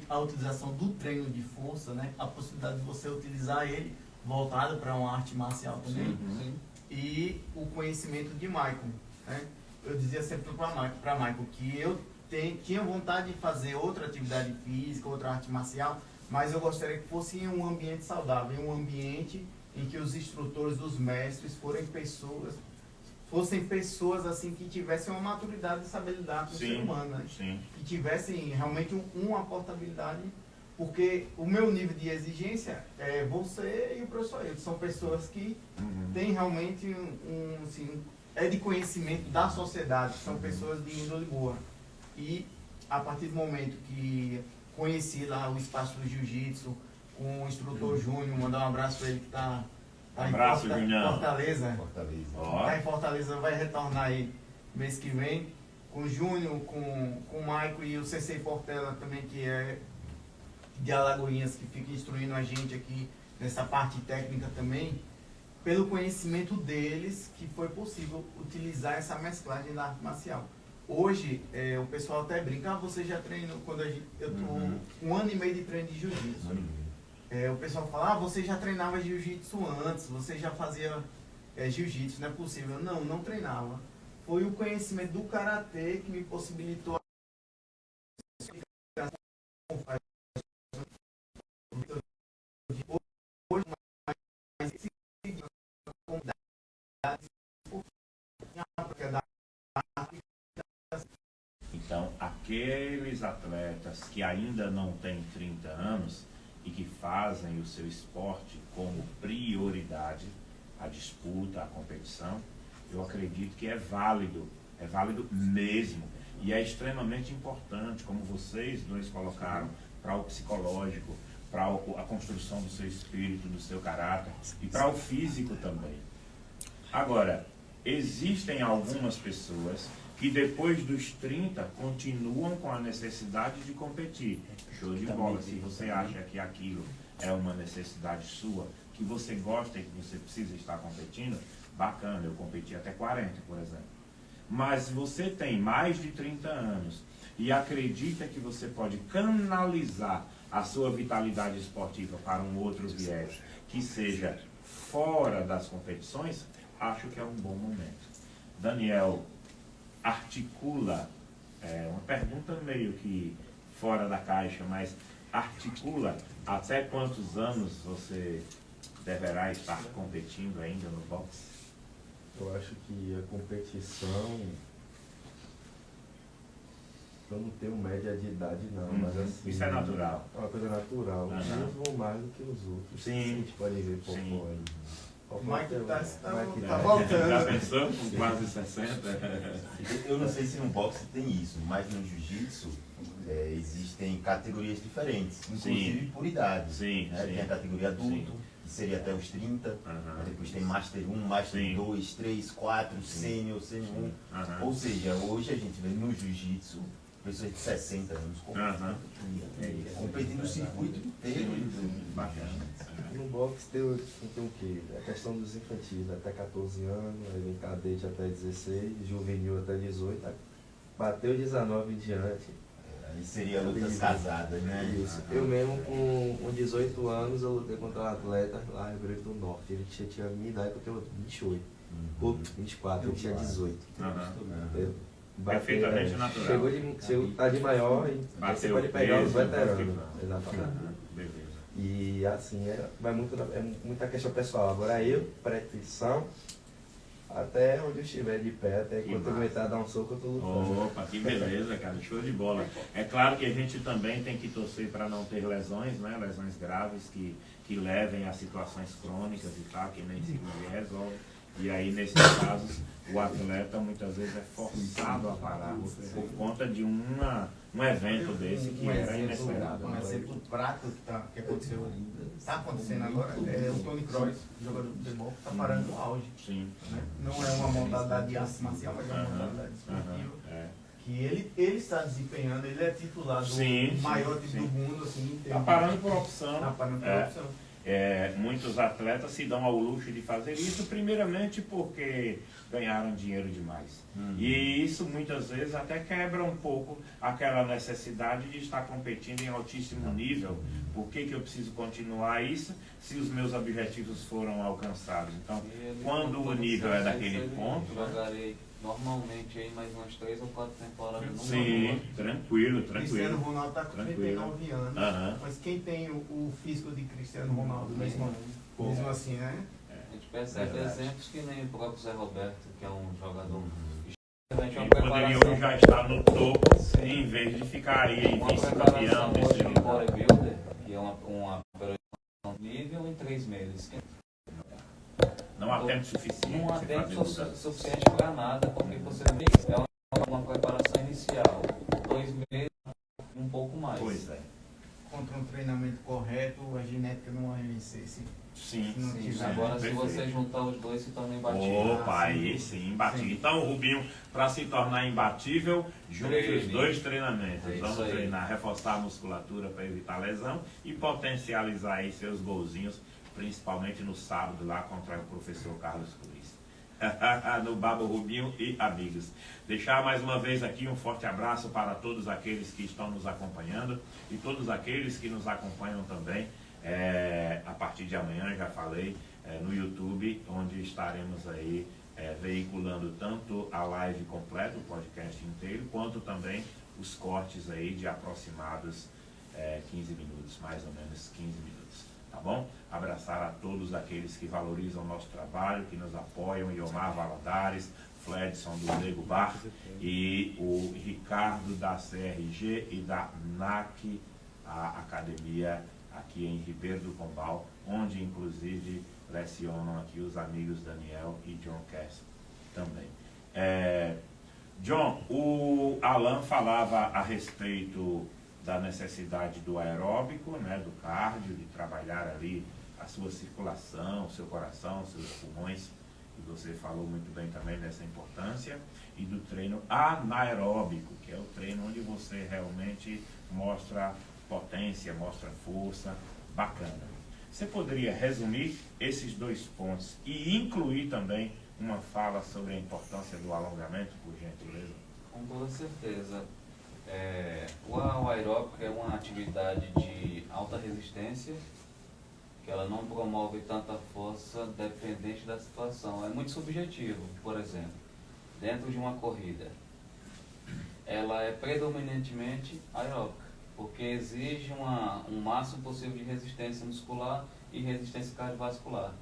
A utilização do treino de força, né? A possibilidade de você utilizar ele voltado para uma arte marcial também. Sim. E o conhecimento de Michael, né? Eu dizia sempre para Michael que eu tinha vontade de fazer outra atividade física, outra arte marcial, mas eu gostaria que fosse em um ambiente saudável, em um ambiente em que os instrutores, os mestres, fossem pessoas assim que tivessem uma maturidade de saber lidar com o ser humano, né? Sim. Que tivessem realmente uma portabilidade, porque o meu nível de exigência é você e o professor Ailton, são pessoas que têm realmente assim, é de conhecimento da sociedade, são pessoas de índole boa. E a partir do momento que conheci lá o espaço do jiu-jitsu, com o instrutor Júnior, mandar um abraço para ele que está em Fortaleza. Está em Fortaleza, vai retornar aí mês que vem. Com o Júnior, com o Maico e o Sensei Portela também, que é de Alagoinhas, que fica instruindo a gente aqui nessa parte técnica também. Pelo conhecimento deles, que foi possível utilizar essa mesclagem da arte marcial. Hoje, o pessoal até brinca, você já treinou, eu tô 1 ano e meio de treino de jiu-jitsu. O pessoal fala, você já treinava jiu-jitsu antes, você já fazia jiu-jitsu, não é possível. Não treinava. Foi o conhecimento do karatê que me possibilitou Então, aqueles atletas que ainda não têm 30 anos e que fazem o seu esporte como prioridade, a disputa, a competição, eu acredito que é válido mesmo. E é extremamente importante, como vocês dois colocaram, para o psicológico, para a construção do seu espírito, do seu caráter e para o físico também. Agora, existem algumas pessoas que depois dos 30 continuam com a necessidade de competir. Show de bola. Se você acha que aquilo é uma necessidade sua, que você gosta e que você precisa estar competindo, bacana. Eu competi até 40, por exemplo. Mas se você tem mais de 30 anos e acredita que você pode canalizar a sua vitalidade esportiva para um outro viés, que seja fora das competições, acho que é um bom momento. Daniel, articula, uma pergunta meio que fora da caixa, mas articula até quantos anos você deverá estar competindo ainda no boxe? Eu acho que a competição, eu não tenho média de idade não, mas assim... Isso é natural. É uma coisa natural. Uns vão mais do que os outros. Sim. A gente pode ver por fora. O Mike tá Já voltando. pensou com quase 60? Eu não sei se no boxe tem isso, mas no jiu-jitsu existem categorias diferentes, inclusive por idade. Sim, né? Tem a categoria adulto, que seria até os 30, mas depois tem Master 1, Master 2, 3, 4, Sênior, Sênior 1. Ou seja, hoje a gente vê no jiu-jitsu pessoas de 60 anos competindo no circuito inteiro. No boxe tem o quê? A questão dos infantis, até 14 anos, aí vem cadete até 16, juvenil até 18, bateu 19 em diante. Aí seria lutas casadas, né? Isso. Eu mesmo com 18 anos eu lutei contra um atleta lá no Rio Grande do Norte. Ele tinha a minha idade, eu tenho 28. Ou 24, ele tinha 18. Eu Perfeitamente natural. Chegou tá de maior e você pode pegar os veteranos. Exatamente. Beleza. E assim, vai muito, é muita questão pessoal. Agora eu, pretensão, até onde eu estiver de pé, até quando eu aguentar dar um soco, eu tô lutando. Opa, que beleza, cara, show de bola. É claro que a gente também tem que torcer para não ter lesões, né? Lesões graves que levem a situações crônicas e tal, que nem se resolve. E aí, nesses casos, o atleta muitas vezes é forçado a parar por conta de um evento desse que era inesperado. Um exemplo prático que aconteceu, está acontecendo agora, é o Tony Kroos, jogador de futebol, que está parando no auge. Sim. Né? Não é uma modalidade de arte marcial, mas é uma modalidade esportiva. Que ele está desempenhando, ele é titular do maior time do mundo. Assim, Está parando por opção. Está parando por opção. Muitos atletas se dão ao luxo de fazer isso, primeiramente porque ganharam dinheiro demais. E isso muitas vezes até quebra um pouco aquela necessidade de estar competindo em altíssimo nível. Por que eu preciso continuar isso se os meus objetivos foram alcançados? Então, quando o nível é daquele ponto... Jogarei normalmente aí mais umas 3 ou 4 temporadas no Sim, tranquilo. Cristiano Ronaldo está com 39 anos, mas quem tem o físico de Cristiano Ronaldo mesmo assim, né? A gente percebe exemplos que nem o próprio Zé Roberto, que é um jogador que poderiam já estar no topo, em vez de ficar aí vice-campeão desse jogo. Bodybuilder, que é uma preparação nível em 3 meses. Não há tempo suficiente. Não há tempo suficiente para nada, porque você tem uma preparação inicial. 2 meses, um pouco mais. Pois é. Contra um treinamento correto, a genética não vai vencer. Sim. Agora, se você juntar os dois, se torna imbatível. Opa, aí sim, imbatível. Então, o Rubinho, para se tornar imbatível, junte os 2 treinamentos. Vamos treinar, reforçar a musculatura para evitar lesão e potencializar aí seus golzinhos, principalmente no sábado lá contra o professor Carlos Cruz. No Babo Rubinho e amigos. Deixar mais uma vez aqui um forte abraço para todos aqueles que estão nos acompanhando e todos aqueles que nos acompanham também a partir de amanhã, já falei, no YouTube, onde estaremos aí veiculando tanto a live completa, o podcast inteiro, quanto também os cortes aí de aproximados 15 minutos, mais ou menos 15 minutos. Tá bom? Abraçar a todos aqueles que valorizam o nosso trabalho, que nos apoiam, Iomar Valadares, Fledson do Nego Bar e o Ricardo da CRG e da NAC, a academia aqui em Ribeiro do Pombal, onde inclusive lecionam aqui os amigos Daniel e John Cass também. John, o Alan falava a respeito da necessidade do aeróbico, né, do cardio, de trabalhar ali a sua circulação, o seu coração, os seus pulmões, e você falou muito bem também dessa importância, e do treino anaeróbico, que é o treino onde você realmente mostra potência, mostra força, bacana. Você poderia resumir esses 2 pontos e incluir também uma fala sobre a importância do alongamento, por gentileza? Com toda certeza. O aeróbico é uma atividade de alta resistência, que ela não promove tanta força dependente da situação. É muito subjetivo. Por exemplo, dentro de uma corrida, ela é predominantemente aeróbica, porque exige um máximo possível de resistência muscular e resistência cardiovascular.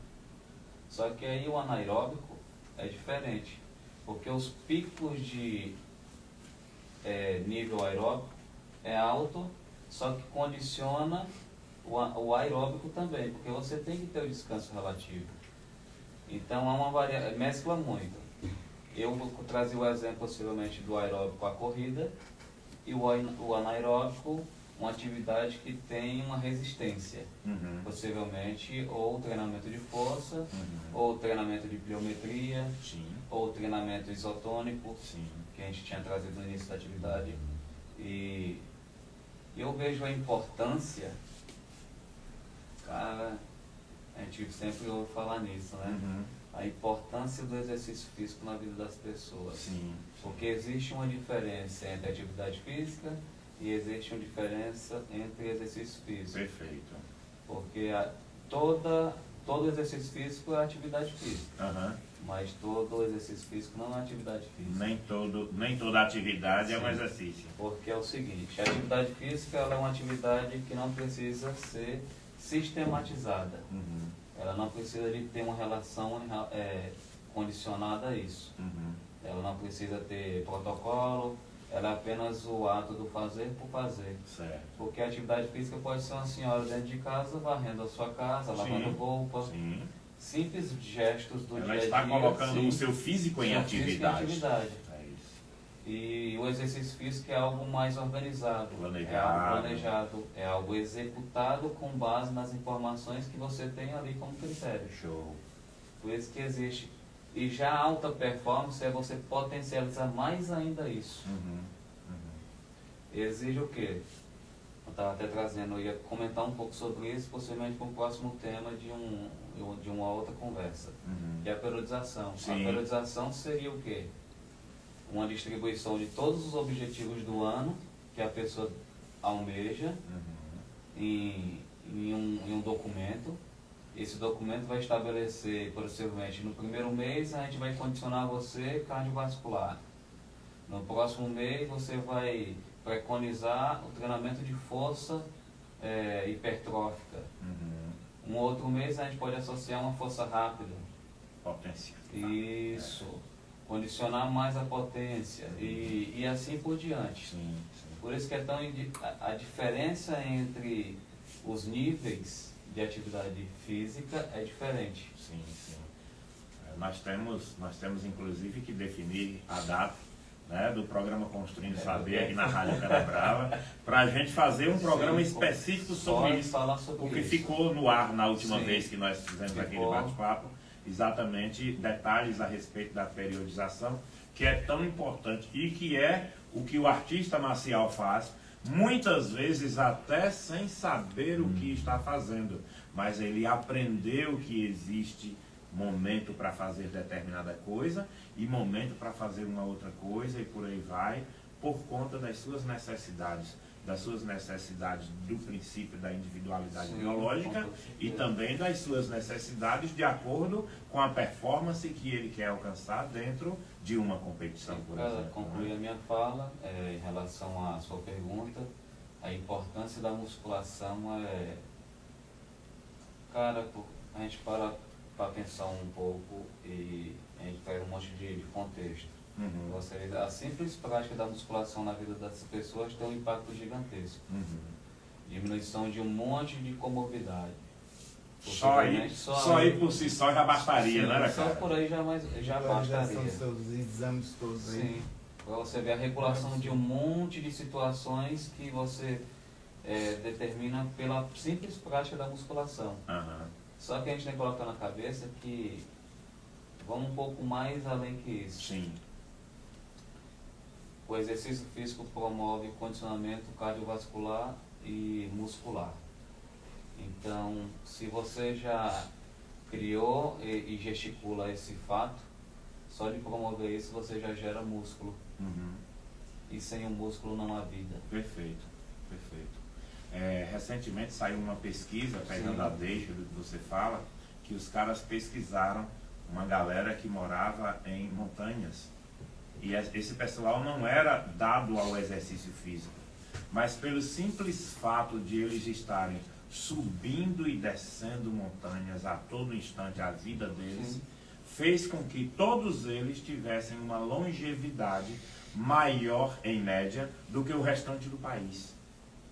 Só que aí o anaeróbico é diferente, porque os picos de nível aeróbico é alto, só que condiciona o aeróbico também, porque você tem que ter o descanso relativo. Então é uma mescla muito. Eu vou trazer o exemplo possivelmente do aeróbico à corrida e o anaeróbico, uma atividade que tem uma resistência, possivelmente ou treinamento de força, ou treinamento de pliometria, ou treinamento isotônico, que a gente tinha trazido no início da atividade. E eu vejo a importância, cara, a gente sempre ouve falar nisso, né? A importância do exercício físico na vida das pessoas. Porque existe uma diferença entre atividade física e existe uma diferença entre exercício físico. Perfeito. Porque todo exercício físico é atividade física. Aham. Mas todo exercício físico não é atividade física. Nem toda atividade é um Sim. exercício. Porque é o seguinte, a atividade física ela é uma atividade que não precisa ser sistematizada. Uhum. Ela não precisa de ter uma relação condicionada a isso. Uhum. Ela não precisa ter protocolo, ela é apenas o ato do fazer por fazer. Certo. Porque a atividade física pode ser uma senhora dentro de casa, varrendo a sua casa, lavando roupa, Sim. simples gestos do Ela dia a dia. está colocando sim, o seu físico em seu físico atividade. atividade. É isso. E o exercício físico é algo mais organizado, Planejado. é algo planejado, é algo executado com base nas informações que você tem ali como critério. Show. Por isso que existe. E já a alta performance é você potencializar mais ainda isso. Uhum. Exige o quê? Eu estava até trazendo, eu ia comentar um pouco sobre isso, possivelmente para o próximo tema de uma outra conversa, Uhum. que é a periodização. Sim. A periodização seria o quê? Uma distribuição de todos os objetivos do ano que a pessoa almeja Uhum. em um documento. Esse documento vai estabelecer, possivelmente, no primeiro mês a gente vai condicionar você cardiovascular. No próximo mês você vai preconizar o treinamento de força hipertrófica. Uhum. Um outro mês a gente pode associar uma força rápida. Potência. Isso. Condicionar mais a potência e assim por diante. Sim, sim. Por isso que é tão a diferença entre os níveis de atividade física é diferente. Sim, sim. Nós temos inclusive que definir a data, né, do programa Construindo Saber aqui na Rádio Canabrava, para a gente fazer um programa específico sobre isso, falar sobre porque isso. ficou no ar na última Sim. vez que nós fizemos aquele Ficou. bate-papo, exatamente detalhes a respeito da periodização, que é tão importante e que é o que o artista marcial faz, muitas vezes até sem saber o que está fazendo, mas ele aprendeu que existe momento para fazer determinada coisa e momento para fazer uma outra coisa e por aí vai, por conta das suas necessidades do princípio da individualidade Sim, biológica e também das suas necessidades de acordo com a performance que ele quer alcançar dentro de uma competição, por Para exemplo. concluir a minha fala, em relação à sua pergunta, a importância da musculação cara, a gente para pensar um pouco e a gente pega um monte de contexto. Uhum. A simples prática da musculação na vida dessas pessoas tem um impacto gigantesco. Uhum. Diminuição de um monte de comorbidade. Só aí por si só já bastaria, sim, né, só cara? por aí já bastaria. Dos seus exames todos aí. Sim. Para você ver a regulação de um monte de situações que você determina pela simples prática da musculação. Uhum. Só que a gente tem que colocar na cabeça que vamos um pouco mais além que isso. Sim. O exercício físico promove condicionamento cardiovascular e muscular. Então, se você já criou e gesticula esse fato, só de promover isso você já gera músculo. Uhum. E sem o músculo não há vida. Perfeito, perfeito. Recentemente saiu uma pesquisa, pegando Sim. a deixa do que você fala, que os caras pesquisaram uma galera que morava em montanhas. E esse pessoal não era dado ao exercício físico, mas pelo simples fato de eles estarem subindo e descendo montanhas a todo instante, a vida deles, Sim. fez com que todos eles tivessem uma longevidade maior, em média, do que o restante do país.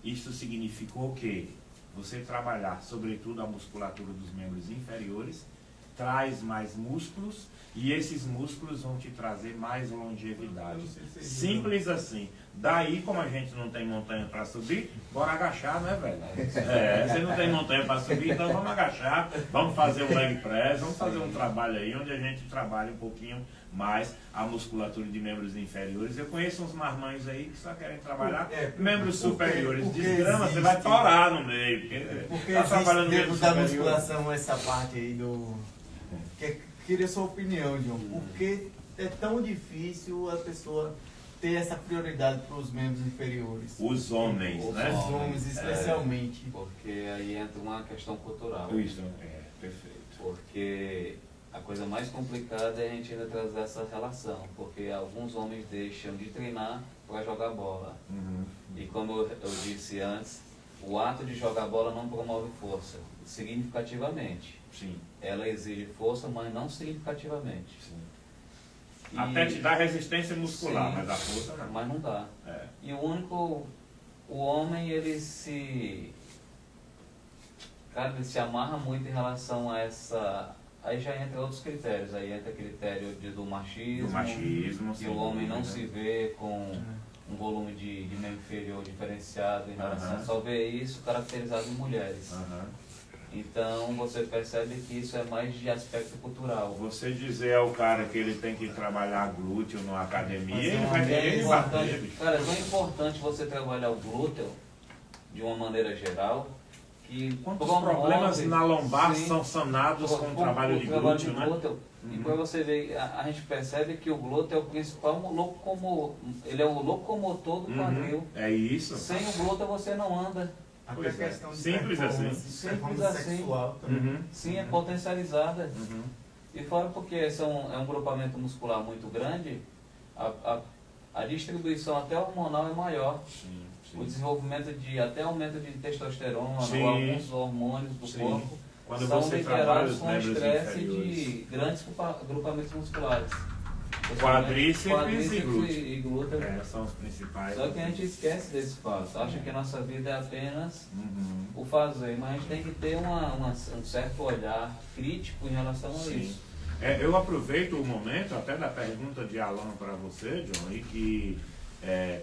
Isso significou que você trabalhar, sobretudo, a musculatura dos membros inferiores, traz mais músculos e esses músculos vão te trazer mais longevidade. Simples assim. Daí, como a gente não tem montanha para subir, bora agachar, né, velho? Você não tem montanha para subir, então vamos agachar, vamos fazer um leg press, vamos fazer um trabalho aí onde a gente trabalha um pouquinho mais a musculatura de membros inferiores. Eu conheço uns marmanhos aí que só querem trabalhar membros superiores. Desgrama, você vai torar no meio. Porque tá trabalhando dentro membro da superior. musculação essa parte aí do... Queria sua opinião, John. Por que é tão difícil a pessoa ter essa prioridade para os membros inferiores? Os homens, Os né? Os homens, especialmente. Porque aí entra uma questão cultural. Isso, perfeito. Porque a coisa mais complicada é a gente ainda trazer essa relação, porque alguns homens deixam de treinar para jogar bola. Uhum. E como eu disse antes, o ato de jogar bola não promove força, significativamente. Sim, Ela exige força, mas não significativamente. sim. E- Até te dá resistência muscular, Sim. mas a força não. Mas não dá. É. E o homem, ele se amarra muito em relação a essa. Aí já entra outros critérios, aí entra critério do machismo, Do machismo, que sem o homem não dúvida. se vê com um volume de membro inferior diferenciado em relação, Aham. só vê isso caracterizado em mulheres. Aham. Então você percebe que isso é mais de aspecto cultural. Você dizer ao cara que ele tem que trabalhar glúteo numa academia, Mas é ele uma vai querer me bater. Importante, bicho. cara, é tão importante você trabalhar o glúteo de uma maneira geral que Quantos promove- problemas na lombar Sim. são sanados com o trabalho de glúteo, né? E Uhum. para você ver, a gente percebe que o glúteo é o principal ele é o locomotor do quadril. Uhum. É isso. Sem o glúteo você não anda. Até Pois a é. questão de Simples performance, assim. Simples performance assim. sexual também. Uhum. Sim, é potencializada. Uhum. E fora porque é um grupamento muscular muito grande, a distribuição até hormonal é maior. Sim, O sim. desenvolvimento de até aumento de testosterona Sim. ou alguns hormônios do Sim. corpo Quando são você trabalha liderados os com membros estresse inferiores. de grandes agrupamentos musculares. Quadríceps e glúteo. e glúteo. É, são os principais. Só que a gente esquece desse fato. Acha que a nossa vida é apenas Uhum. o fazer, mas a gente tem que ter um certo olhar crítico em relação a Sim. isso. Eu aproveito o momento até da pergunta de Alan para você, John, e que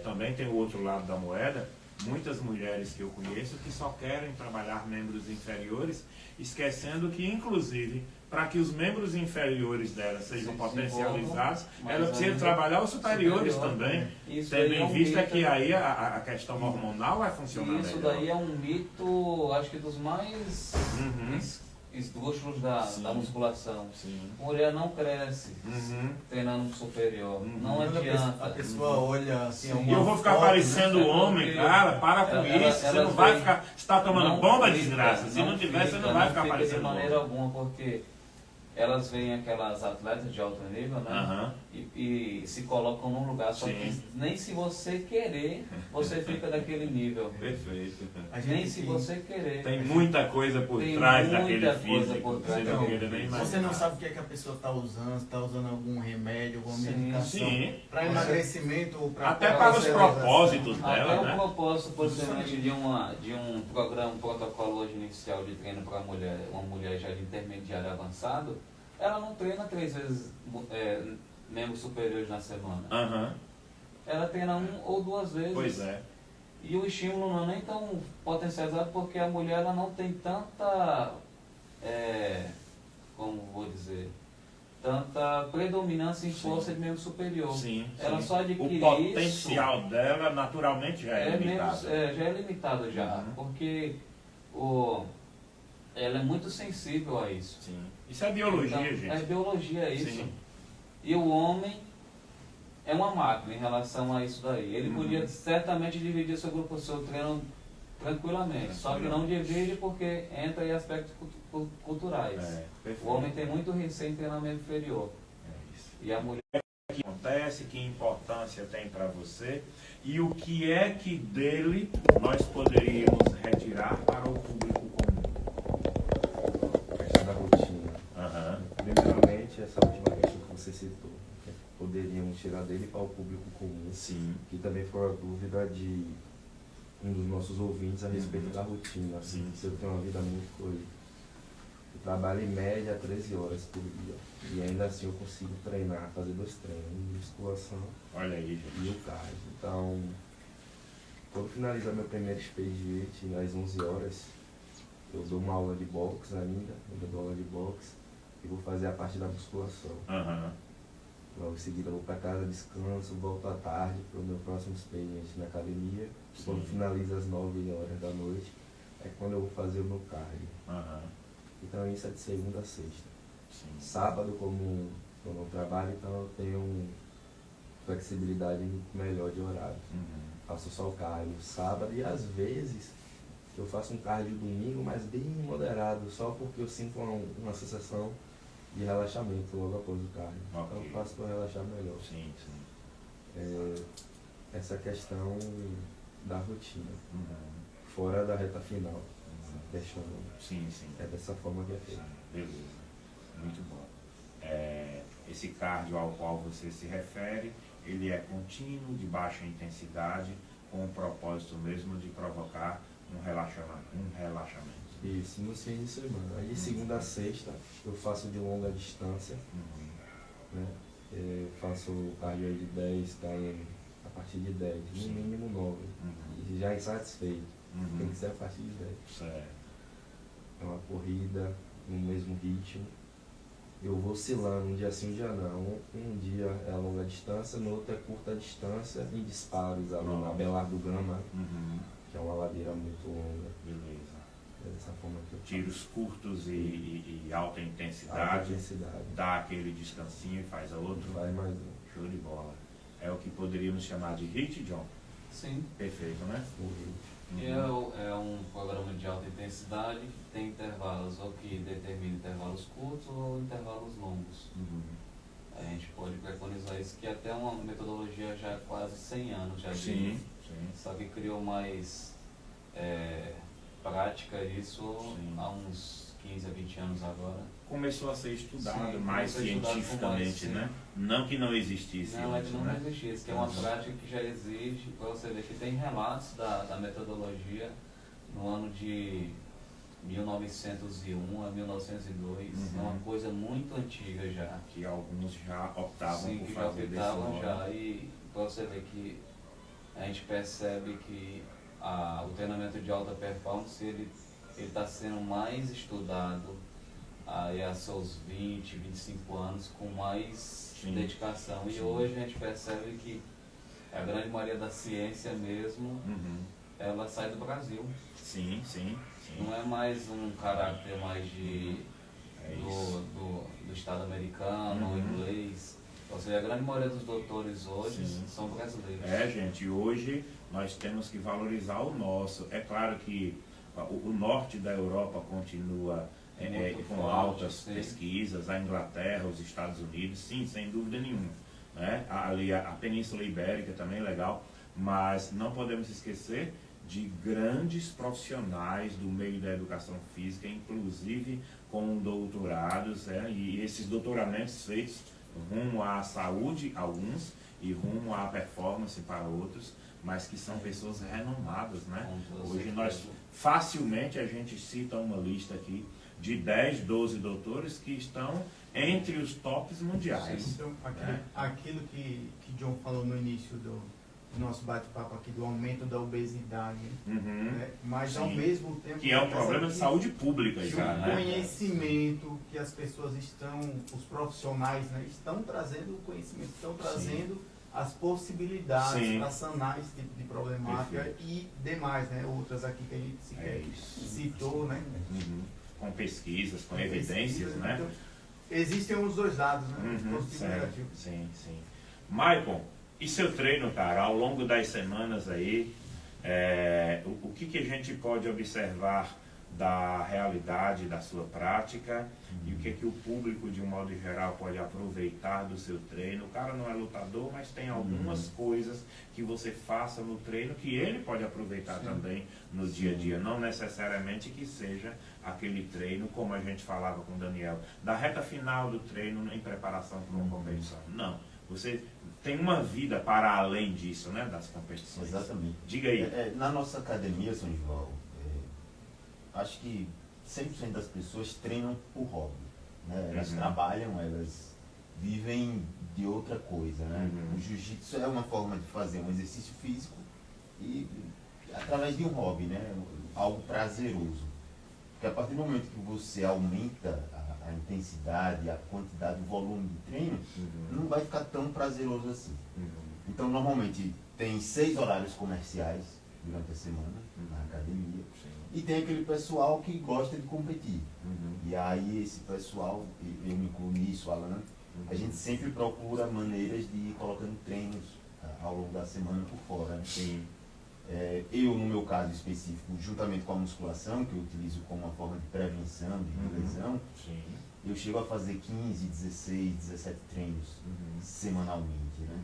também tem o outro lado da moeda. Muitas mulheres que eu conheço que só querem trabalhar membros inferiores, esquecendo que, inclusive, para que os membros inferiores dela sejam Se potencializados, mas ela precisa ainda trabalhar os superiores superior também. Isso Tendo daí é em um vista mito. que aí a questão hormonal vai funcionar E isso melhor. daí é um mito, acho que dos mais Uhum. esdrúxulos Sim. da musculação. Sim. Mulher não cresce Uhum. treinando superior. Uhum. Não Quando adianta. a pessoa olha assim, Sim. alguma E eu vou ficar foto, parecendo né? homem, porque cara, para com ela- isso. Você ela não vai vem- ficar. Você está tomando Não bomba, fica, desgraça. Se não tiver, você não vai ficar fica parecendo de homem. maneira alguma, porque elas veem aquelas atletas de alto nível, né? Aham. E se colocam num lugar, só que Sim. nem se você querer, você fica daquele nível. Perfeito. A gente Nem se que- você querer. Tem muita coisa por Tem trás muita daquele coisa físico. por trás Você não daquele queira nem físico. imaginar. Você não sabe o que é que a pessoa está usando, se está usando algum remédio, alguma Sim. medicação. Sim. Para emagrecimento ou para Até para os propósitos Até dela, o né? propósito, por exemplo, de um programa, um protocolo hoje inicial de treino para mulher, uma mulher já de intermediário avançado, ela não treina 3 vezes membros superiores na semana. Aham. Ela treina 1 ou 2 vezes. Pois é. E o estímulo não é nem tão potencializado porque a mulher ela não tem tanta, como vou dizer, tanta predominância em Sim. força de membro superior. Sim. Ela sim. só adquire O potencial dela naturalmente já é limitado. já é limitado já, Uhum. porque ela é muito sensível a isso. Sim. Isso é biologia, Então, gente. É biologia isso. Sim. E o homem é uma máquina em relação a isso daí. Ele Uhum. podia certamente dividir seu treino tranquilamente, só que não divide porque entra em aspectos culturais. É, perfeito. O homem tem muito receio em treinamento inferior. É isso. E a mulher O que acontece, que importância tem para você e o que é que dele nós poderíamos retirar para o público comum. Questão da rotina. Aham. Primeiramente, essa última questão que você citou, que poderíamos tirar dele para o público comum, Sim. que também foi a dúvida de um dos nossos ouvintes a respeito Uhum. da rotina. Sim. Se eu tenho uma vida muito corrida. Eu trabalho em média 13 horas por dia. E ainda assim eu consigo treinar, fazer 2 treinos, musculação Olha aí, e gente. o cardio. Então, quando finalizar meu primeiro expediente, às 11 horas, eu dou uma aula de boxe ainda, eu dou aula de boxe e vou fazer a parte da musculação. Aham. Logo em seguida eu vou para casa, descanso, volto à tarde para o meu próximo expediente na academia. Sim. Quando finaliza às 9 horas da noite, é quando eu vou fazer o meu cardio. Aham. Então isso é de segunda a sexta. Sim. Sábado, como eu não trabalho, então eu tenho flexibilidade melhor de horário. Faço só o cardio sábado e às vezes eu faço um cardio domingo, mas bem moderado, só porque eu sinto uma sensação de relaxamento logo após o cardio. Okay. Então eu faço para relaxar melhor. Sim, sim. Essa questão da rotina, fora da reta final, questionando. Sim, sim. É dessa forma que é feito. Beleza, muito bom. Esse cardio ao qual você se refere, ele é contínuo, de baixa intensidade, com o propósito mesmo de provocar um relaxamento. Isso, nos fins de semana. Aí segunda a sexta eu faço de longa distância, né? Faço cardio aí de 10 km, a partir de 10, no mínimo 9. E já insatisfeito, tem que ser a partir de 10. Certo. É uma corrida no mesmo ritmo. Eu vou oscilando, um dia sim, um dia não. Um dia é a longa distância, no outro é curta distância, em disparos ali na Belar do Gama, que é uma ladeira muito longa. Beleza. É dessa forma que eu faço. Tiros curtos e alta intensidade. Alta intensidade. Dá aquele descansinho e faz a outro. Vai mais um. Show de bola. É o que poderíamos chamar de HIIT, John? Sim. Perfeito, né? E é um programa de alta intensidade que tem intervalos, ou que determina intervalos curtos ou intervalos longos. A gente pode preconizar isso, que até uma metodologia já há quase 100 anos já Sim. só que criou mais prática isso há uns 15 a 20 anos agora. Começou a ser estudado Sim, mais começou a estudar cientificamente, com mais, né? Não que não existisse Não, antes, não né? existisse, que é uma prática que já existe, para você ver que tem relatos da metodologia no ano de 1901 a 1902, é uma coisa muito antiga já. Que alguns já optavam Sim, por que já fazer desse optavam modo. já, e para você ver que a gente percebe que o treinamento de alta performance ele está sendo mais estudado aí há seus 20, 25 anos com mais dedicação. E hoje a gente percebe que a grande maioria da ciência mesmo, ela sai do Brasil. Sim. Não é mais um caráter mais do Estado americano ou inglês. Ou seja, a grande maioria dos doutores hoje são brasileiros. Gente, hoje nós temos que valorizar o nosso. É claro que o norte da Europa continua com forte, altas pesquisas, a Inglaterra, os Estados Unidos, sim, sem dúvida nenhuma. Né? Ali a Península Ibérica também é legal, mas não podemos esquecer de grandes profissionais do meio da educação física, inclusive com doutorados, e esses doutoramentos feitos rumo à saúde, alguns, e rumo à performance para outros, mas que são pessoas renomadas, né? Hoje facilmente a gente cita uma lista aqui de 10, 12 doutores que estão entre os tops mundiais. Então, aquilo que John falou no início do nosso bate-papo aqui, do aumento da obesidade, né? Mas ao mesmo tempo... Que é um problema de saúde pública já, né? O conhecimento que as pessoas os profissionais, né, estão trazendo o conhecimento, estão trazendo as possibilidades para sanar esse tipo de problemática. Perfeito. E demais, né? Outras aqui que a gente citou, né? Com pesquisas, com evidências, né? Então, existem os dois lados, né? Positivo e negativo. Sim. Maicon, e seu treino, cara, ao longo das semanas aí, o que a gente pode observar da realidade da sua prática e o que o público, de um modo geral, pode aproveitar do seu treino? O cara não é lutador, mas tem algumas coisas que você faça no treino que ele pode aproveitar também no dia a dia, não necessariamente que seja aquele treino, como a gente falava com o Daniel, da reta final do treino em preparação para uma competição. Não, você tem uma vida para além disso, né, das competições. Exatamente. Diga aí. Na nossa academia, São João, acho que 100% das pessoas treinam por hobby, né? Elas trabalham, elas vivem de outra coisa, né? O jiu-jitsu é uma forma de fazer um exercício físico e através de um hobby, né? Algo prazeroso. Porque a partir do momento que você aumenta a intensidade, a quantidade, o volume de treino, não vai ficar tão prazeroso assim. Então, normalmente, tem 6 horários comerciais durante a semana na academia. E tem aquele pessoal que gosta de competir. E aí esse pessoal, eu me incluo nisso, Alan, A gente sempre procura maneiras de ir colocando treinos ao longo da semana por fora, né? Sim. Eu, no meu caso específico, juntamente com a musculação, que eu utilizo como uma forma de prevenção de lesão, Sim. eu chego a fazer 15, 16, 17 treinos semanalmente, né?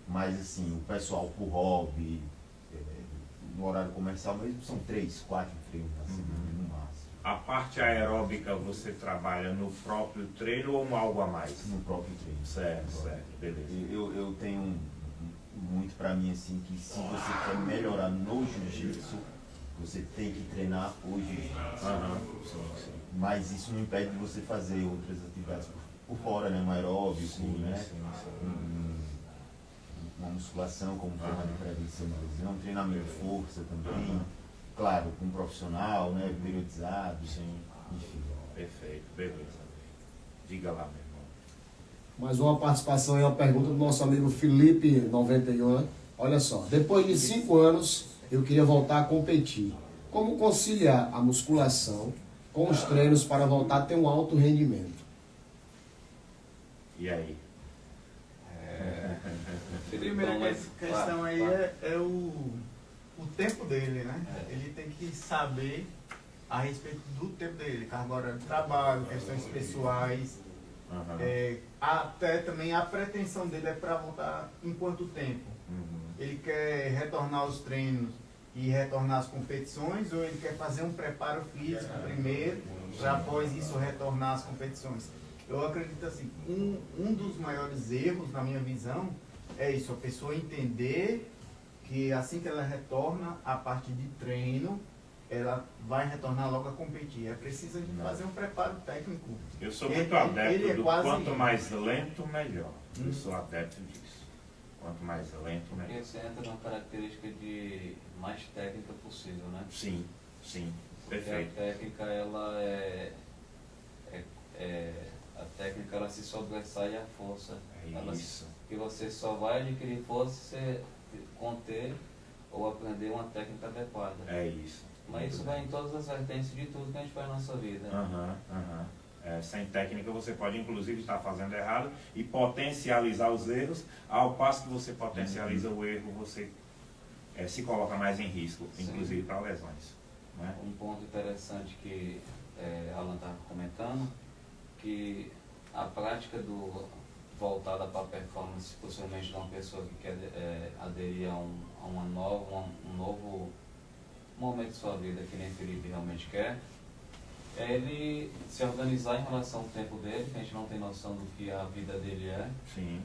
Mas assim, o pessoal por hobby, no horário comercial mesmo, são 3, 4 treinos na semana, no máximo. A parte aeróbica você trabalha no próprio treino ou algo a mais? No próprio treino. Certo, certo, beleza. Eu tenho muito pra mim assim, que se você quer melhorar no jiu-jitsu, você tem que treinar o jiu-jitsu. Sim. Mas isso não impede de você fazer outras atividades por fora, né? Um aeróbico, né? Uma musculação como forma de prevenção de lesão, um treinamento de força também, claro, com um profissional, né? Periodizado, Sim. enfim. Perfeito, beleza. Diga lá, meu irmão. Mais uma participação e uma pergunta do nosso amigo Felipe91. Olha só, depois de 5 anos eu queria voltar a competir. Como conciliar a musculação com os treinos para voltar a ter um alto rendimento? E aí? A primeira questão aí é o tempo dele, né? Ele tem que saber a respeito do tempo dele, carga horária de trabalho, questões pessoais, até também a pretensão dele é para voltar em quanto tempo. Ele quer retornar aos treinos e retornar às competições, ou ele quer fazer um preparo físico primeiro, para após isso retornar às competições. Eu acredito assim, um dos maiores erros, na minha visão, é isso, a pessoa entender que assim que ela retorna à parte de treino, ela vai retornar logo a competir. É preciso de fazer um preparo técnico. Eu sou muito adepto do quase quanto mais lento, melhor. Eu sou adepto disso. Quanto mais lento, Porque melhor. você entra numa característica de mais técnica possível, né? Sim, Porque perfeito. a técnica, ela a técnica, ela se sobressai à força. Isso. Que você só vai adquirir força se você conter ou aprender uma técnica adequada. É isso. Mas isso vai em todas as vertentes de tudo que a gente faz na nossa vida. Sem técnica você pode inclusive estar fazendo errado e potencializar os erros, ao passo que você potencializa o erro, você se coloca mais em risco, inclusive para lesões. Né? Um ponto interessante que Alan estava comentando, que a prática voltada para a performance, possivelmente de uma pessoa que quer aderir a um novo momento de sua vida, que nem Felipe realmente quer, é ele se organizar em relação ao tempo dele, que a gente não tem noção do que a vida dele é. Sim.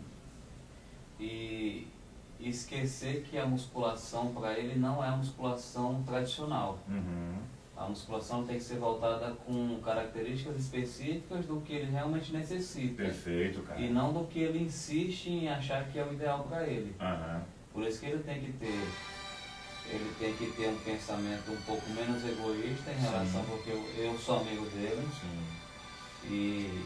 E esquecer que a musculação para ele não é a musculação tradicional. A musculação tem que ser voltada com características específicas do que ele realmente necessita. Perfeito, cara. E não do que ele insiste em achar que é o ideal para ele. Por isso que ele tem que ter um pensamento um pouco menos egoísta em relação, porque eu sou amigo dele. E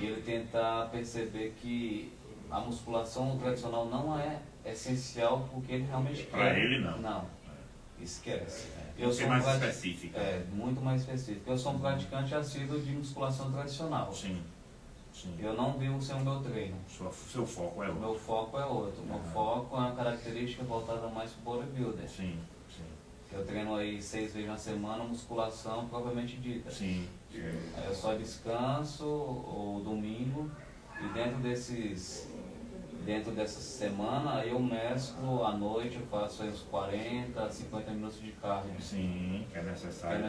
ele tentar perceber que a musculação tradicional não é essencial porque ele realmente quer. Para ele não. Não, esquece. Eu sou mais específico. Muito mais específico. Eu sou um praticante assíduo de musculação tradicional. Sim. Eu não vivo sem o meu treino. Seu foco é O outro. meu foco é outro. O meu foco é uma característica voltada mais para o bodybuilder. Sim. Eu treino aí 6 vezes na semana, musculação propriamente dita. Sim. Aí eu só descanso o domingo e dentro dessa semana aí eu mesclo à noite, eu faço aí uns 40, 50 minutos de cardio. Sim, que é necessário.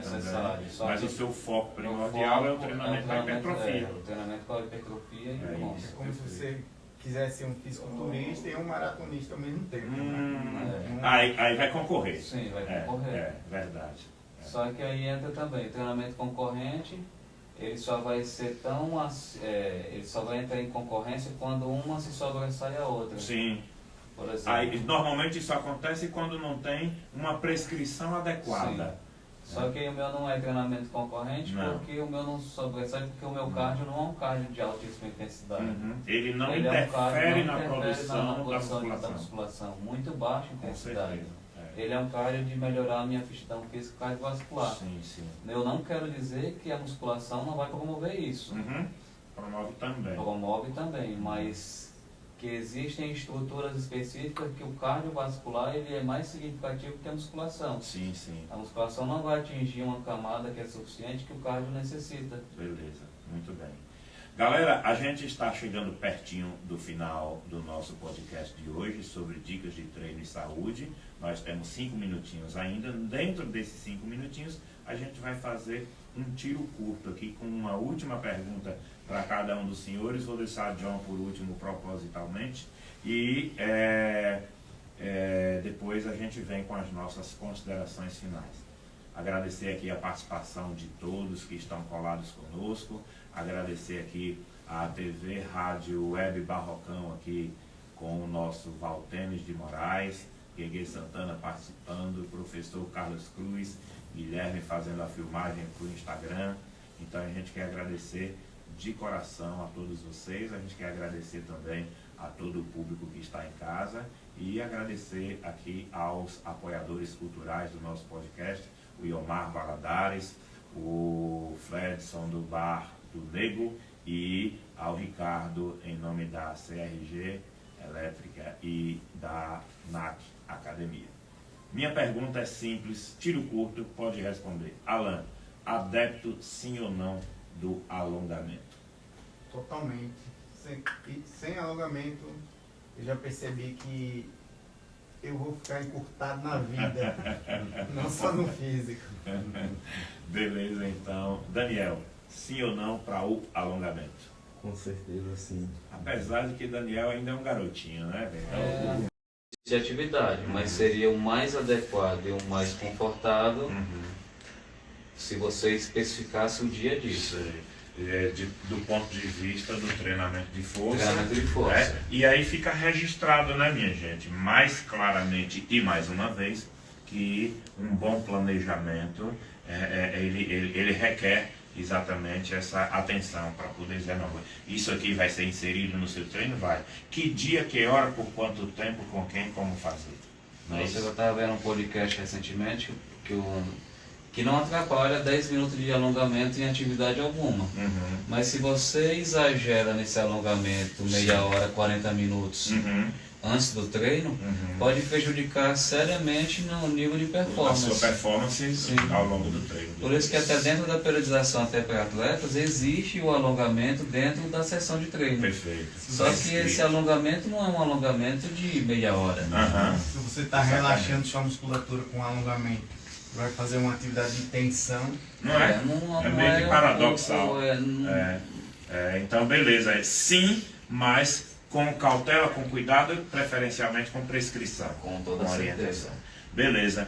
Mas o seu foco primordial é o treinamento para hipertrofia. O treinamento para hipertrofia e É bom. isso. É como se você quisesse ser um fisiculturista e um maratonista ao mesmo tempo. Aí vai concorrer. Sim, vai concorrer. Verdade. Só que aí entra também o treinamento concorrente. Ele só vai entrar em concorrência quando uma se sobressai a outra. Sim. Por exemplo. Aí, normalmente isso acontece quando não tem uma prescrição adequada. Só que o meu não é treinamento concorrente, porque o meu não sobressai, porque o meu cardio não é um cardio de altíssima intensidade. Ele não Ele interfere não na produção da musculação. Muito baixa Com intensidade. certeza. Ele é um cardio de melhorar a minha aptidão física cardiovascular. Sim. Eu não quero dizer que a musculação não vai promover isso. Promove também, mas que existem estruturas específicas que o cardiovascular ele é mais significativo que a musculação. Sim, sim. A musculação não vai atingir uma camada que é suficiente que o cardio necessita. Beleza, muito bem. Galera, a gente está chegando pertinho do final do nosso podcast de hoje sobre dicas de treino e saúde. Nós temos 5 minutinhos ainda. Dentro desses 5 minutinhos, a gente vai fazer um tiro curto aqui com uma última pergunta para cada um dos senhores. Vou deixar John por último propositalmente e depois a gente vem com as nossas considerações finais. Agradecer aqui a participação de todos que estão colados conosco. Agradecer aqui a TV, Rádio Web Barrocão aqui com o nosso Valtenes de Moraes, Guegue Santana participando, o professor Carlos Cruz, Guilherme fazendo a filmagem para o Instagram. Então a gente quer agradecer de coração a todos vocês, a gente quer agradecer também a todo o público que está em casa e agradecer aqui aos apoiadores culturais do nosso podcast, o Iomar Valadares, o Fredson do Bar do Nego e ao Ricardo em nome da CRG Elétrica e da NAC Academia. Minha pergunta é simples, tiro curto, pode responder. Alan, adepto sim ou não do alongamento? Totalmente. Sem alongamento, eu já percebi que eu vou ficar encurtado na vida, não só no físico. Beleza, então. Daniel, sim ou não para o alongamento? Com certeza, sim. Apesar de que Daniel ainda é um garotinho, né? De atividade, mas seria o mais adequado e o mais confortável se você especificasse o dia disso. Do ponto de vista do treinamento de força. Treinamento de força. Né? E aí fica registrado, né, minha gente, mais claramente e mais uma vez, que um bom planejamento, ele requer exatamente essa atenção para poder dizer, não, isso aqui vai ser inserido no seu treino, vai. Que dia, que hora, por quanto tempo, com quem, como fazer. Você já estava vendo um podcast recentemente que não atrapalha 10 minutos de alongamento em atividade alguma. Mas se você exagera nesse alongamento meia hora, 40 minutos antes do treino, pode prejudicar seriamente no nível de performance. A sua performance ao longo do treino. Por isso que até dentro da periodização até para atletas existe o alongamento dentro da sessão de treino. Perfeito. Só que esse alongamento não é um alongamento de meia hora. Se você está relaxando sua musculatura com alongamento, vai fazer uma atividade de tensão. Não é? É meio que paradoxal. Então, beleza. Sim, mas com cautela, com cuidado, preferencialmente com prescrição. Com toda certeza. Beleza.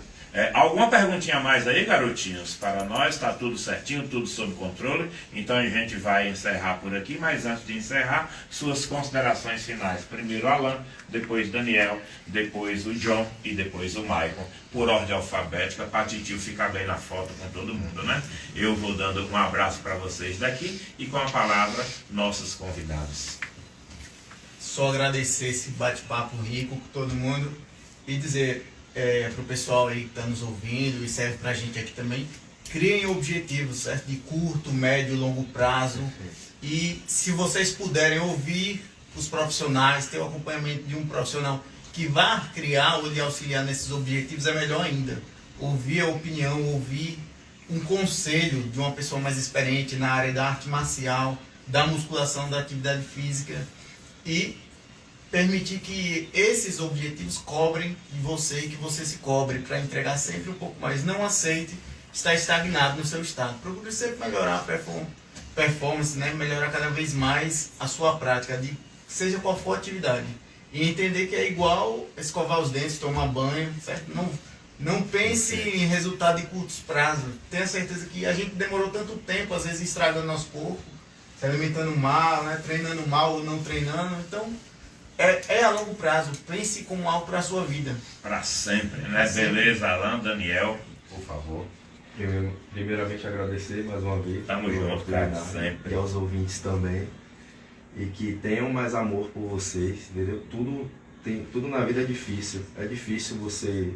Alguma perguntinha a mais aí, garotinhos? Para nós, está tudo certinho, tudo sob controle. Então a gente vai encerrar por aqui, mas antes de encerrar, suas considerações finais. Primeiro Alan, depois Daniel, depois o John e depois o Michael. Por ordem alfabética, para Titio ficar bem na foto com todo mundo, né? Eu vou dando um abraço para vocês daqui e com a palavra, nossos convidados. Só agradecer esse bate-papo rico com todo mundo e dizer para o pessoal aí que está nos ouvindo e serve para a gente aqui também, criem objetivos, certo? De curto, médio e longo prazo. E se vocês puderem ouvir os profissionais, ter o acompanhamento de um profissional que vá criar ou lhe auxiliar nesses objetivos, é melhor ainda. Ouvir a opinião, ouvir um conselho de uma pessoa mais experiente na área da arte marcial, da musculação, da atividade física e permitir que esses objetivos cobrem de você e que você se cobre para entregar sempre um pouco mais. Não aceite estar estagnado no seu estado. Procure sempre melhorar a performance, né? Melhorar cada vez mais a sua prática, de seja qual for a atividade. E entender que é igual escovar os dentes, tomar banho, certo? Não pense em resultado de curtos prazos. Tenha certeza que a gente demorou tanto tempo, às vezes estragando nosso corpo, se alimentando mal, né? Treinando mal ou não treinando. Então, é a longo prazo. Pense como algo para a sua vida. Para sempre, né? Beleza, Alan, Daniel, por favor. Primeiramente agradecer mais uma vez. Tamo junto, cara, sempre. E aos ouvintes também. E que tenham mais amor por vocês, entendeu? Tudo na vida é difícil. É difícil você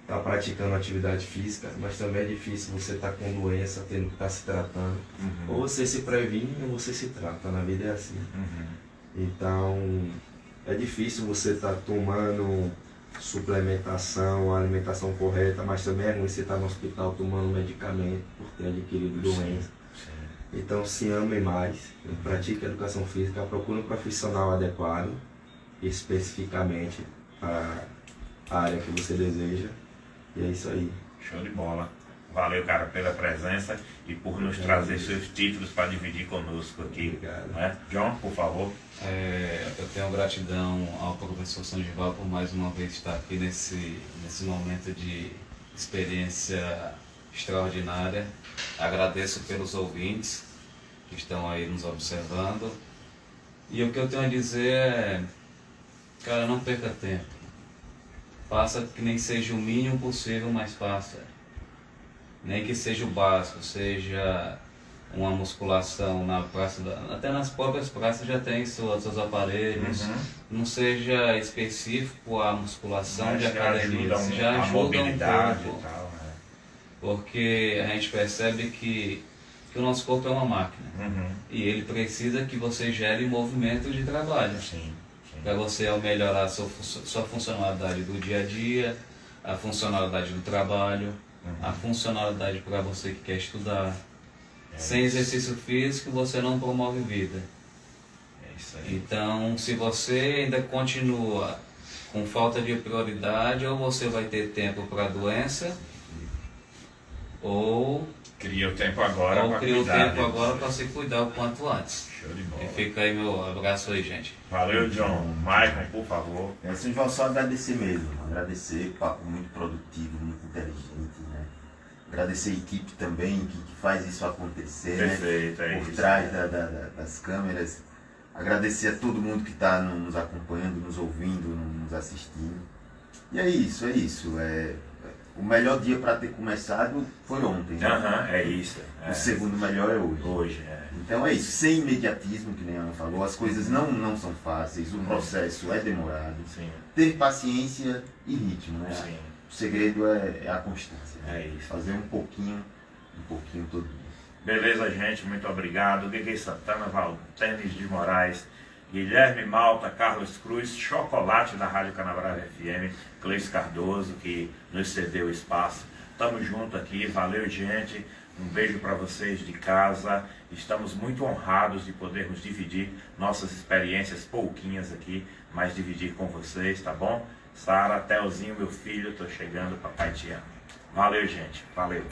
tá praticando atividade física, mas também é difícil você estar com doença, tendo que estar se tratando. Ou você se previne ou você se trata, na vida é assim. Então, é difícil você estar tomando suplementação, alimentação correta, mas também é ruim você estar no hospital tomando medicamento por ter adquirido doença. Então, se amem mais, pratique educação física, procure um profissional adequado, especificamente para a área que você deseja. E é isso aí. Show de bola. Valeu, cara, pela presença e por nos trazer seus títulos para dividir conosco aqui. Obrigado. Né? John, por favor. Eu tenho gratidão ao professor Sandival por mais uma vez estar aqui nesse momento de experiência extraordinária. Agradeço pelos ouvintes que estão aí nos observando. E o que eu tenho a dizer é, cara, não perca tempo. Faça que nem seja o mínimo possível, mas faça. Nem que seja o básico, seja uma musculação na praça, até nas próprias praças já tem seus aparelhos. Não seja específico a musculação Mas de academia, já a ajuda mobilidade um pouco. e tal, né? Porque a gente percebe que o nosso corpo é uma máquina. E ele precisa que você gere movimento de trabalho. Sim. Para você melhorar a sua funcionalidade do dia a dia, a funcionalidade do trabalho, a funcionalidade para você que quer estudar. Sem exercício físico você não promove vida. É isso aí. Então, se você ainda continua com falta de prioridade, ou você vai ter tempo para a doença, ou Cria o tempo agora para cria o cuidar. tempo agora para se cuidar o quanto antes. Show de bola. E fica aí meu abraço aí, gente. Valeu, John. Maicon, por favor. Sandival, só agradecer mesmo, agradecer, papo muito produtivo, muito inteligente, né? Agradecer a equipe também que faz isso acontecer, Perfeito, né? é Por isso. trás das câmeras. Agradecer a todo mundo que está nos acompanhando, nos ouvindo, nos assistindo. E é isso. O melhor dia para ter começado foi ontem, né? É isso. O segundo melhor é hoje. Hoje, Então é isso, sem imediatismo, que nem a Ana falou, as coisas não são fáceis, o processo é demorado. Sim. Ter paciência e ritmo, né? Sim. O segredo é a constância. Né? É isso. Fazer um pouquinho todo dia. Beleza, gente, muito obrigado. Guigui Santana, Valtênis de Moraes, Guilherme Malta, Carlos Cruz, Chocolate da Rádio Canabrava FM, Cleice Cardoso, que nos cedeu o espaço. Tamo junto aqui, valeu, gente. Um beijo para vocês de casa. Estamos muito honrados de podermos dividir nossas experiências, pouquinhas aqui, mas dividir com vocês, tá bom? Sara, Telzinho, meu filho, tô chegando, papai te ama. Valeu, gente. Valeu.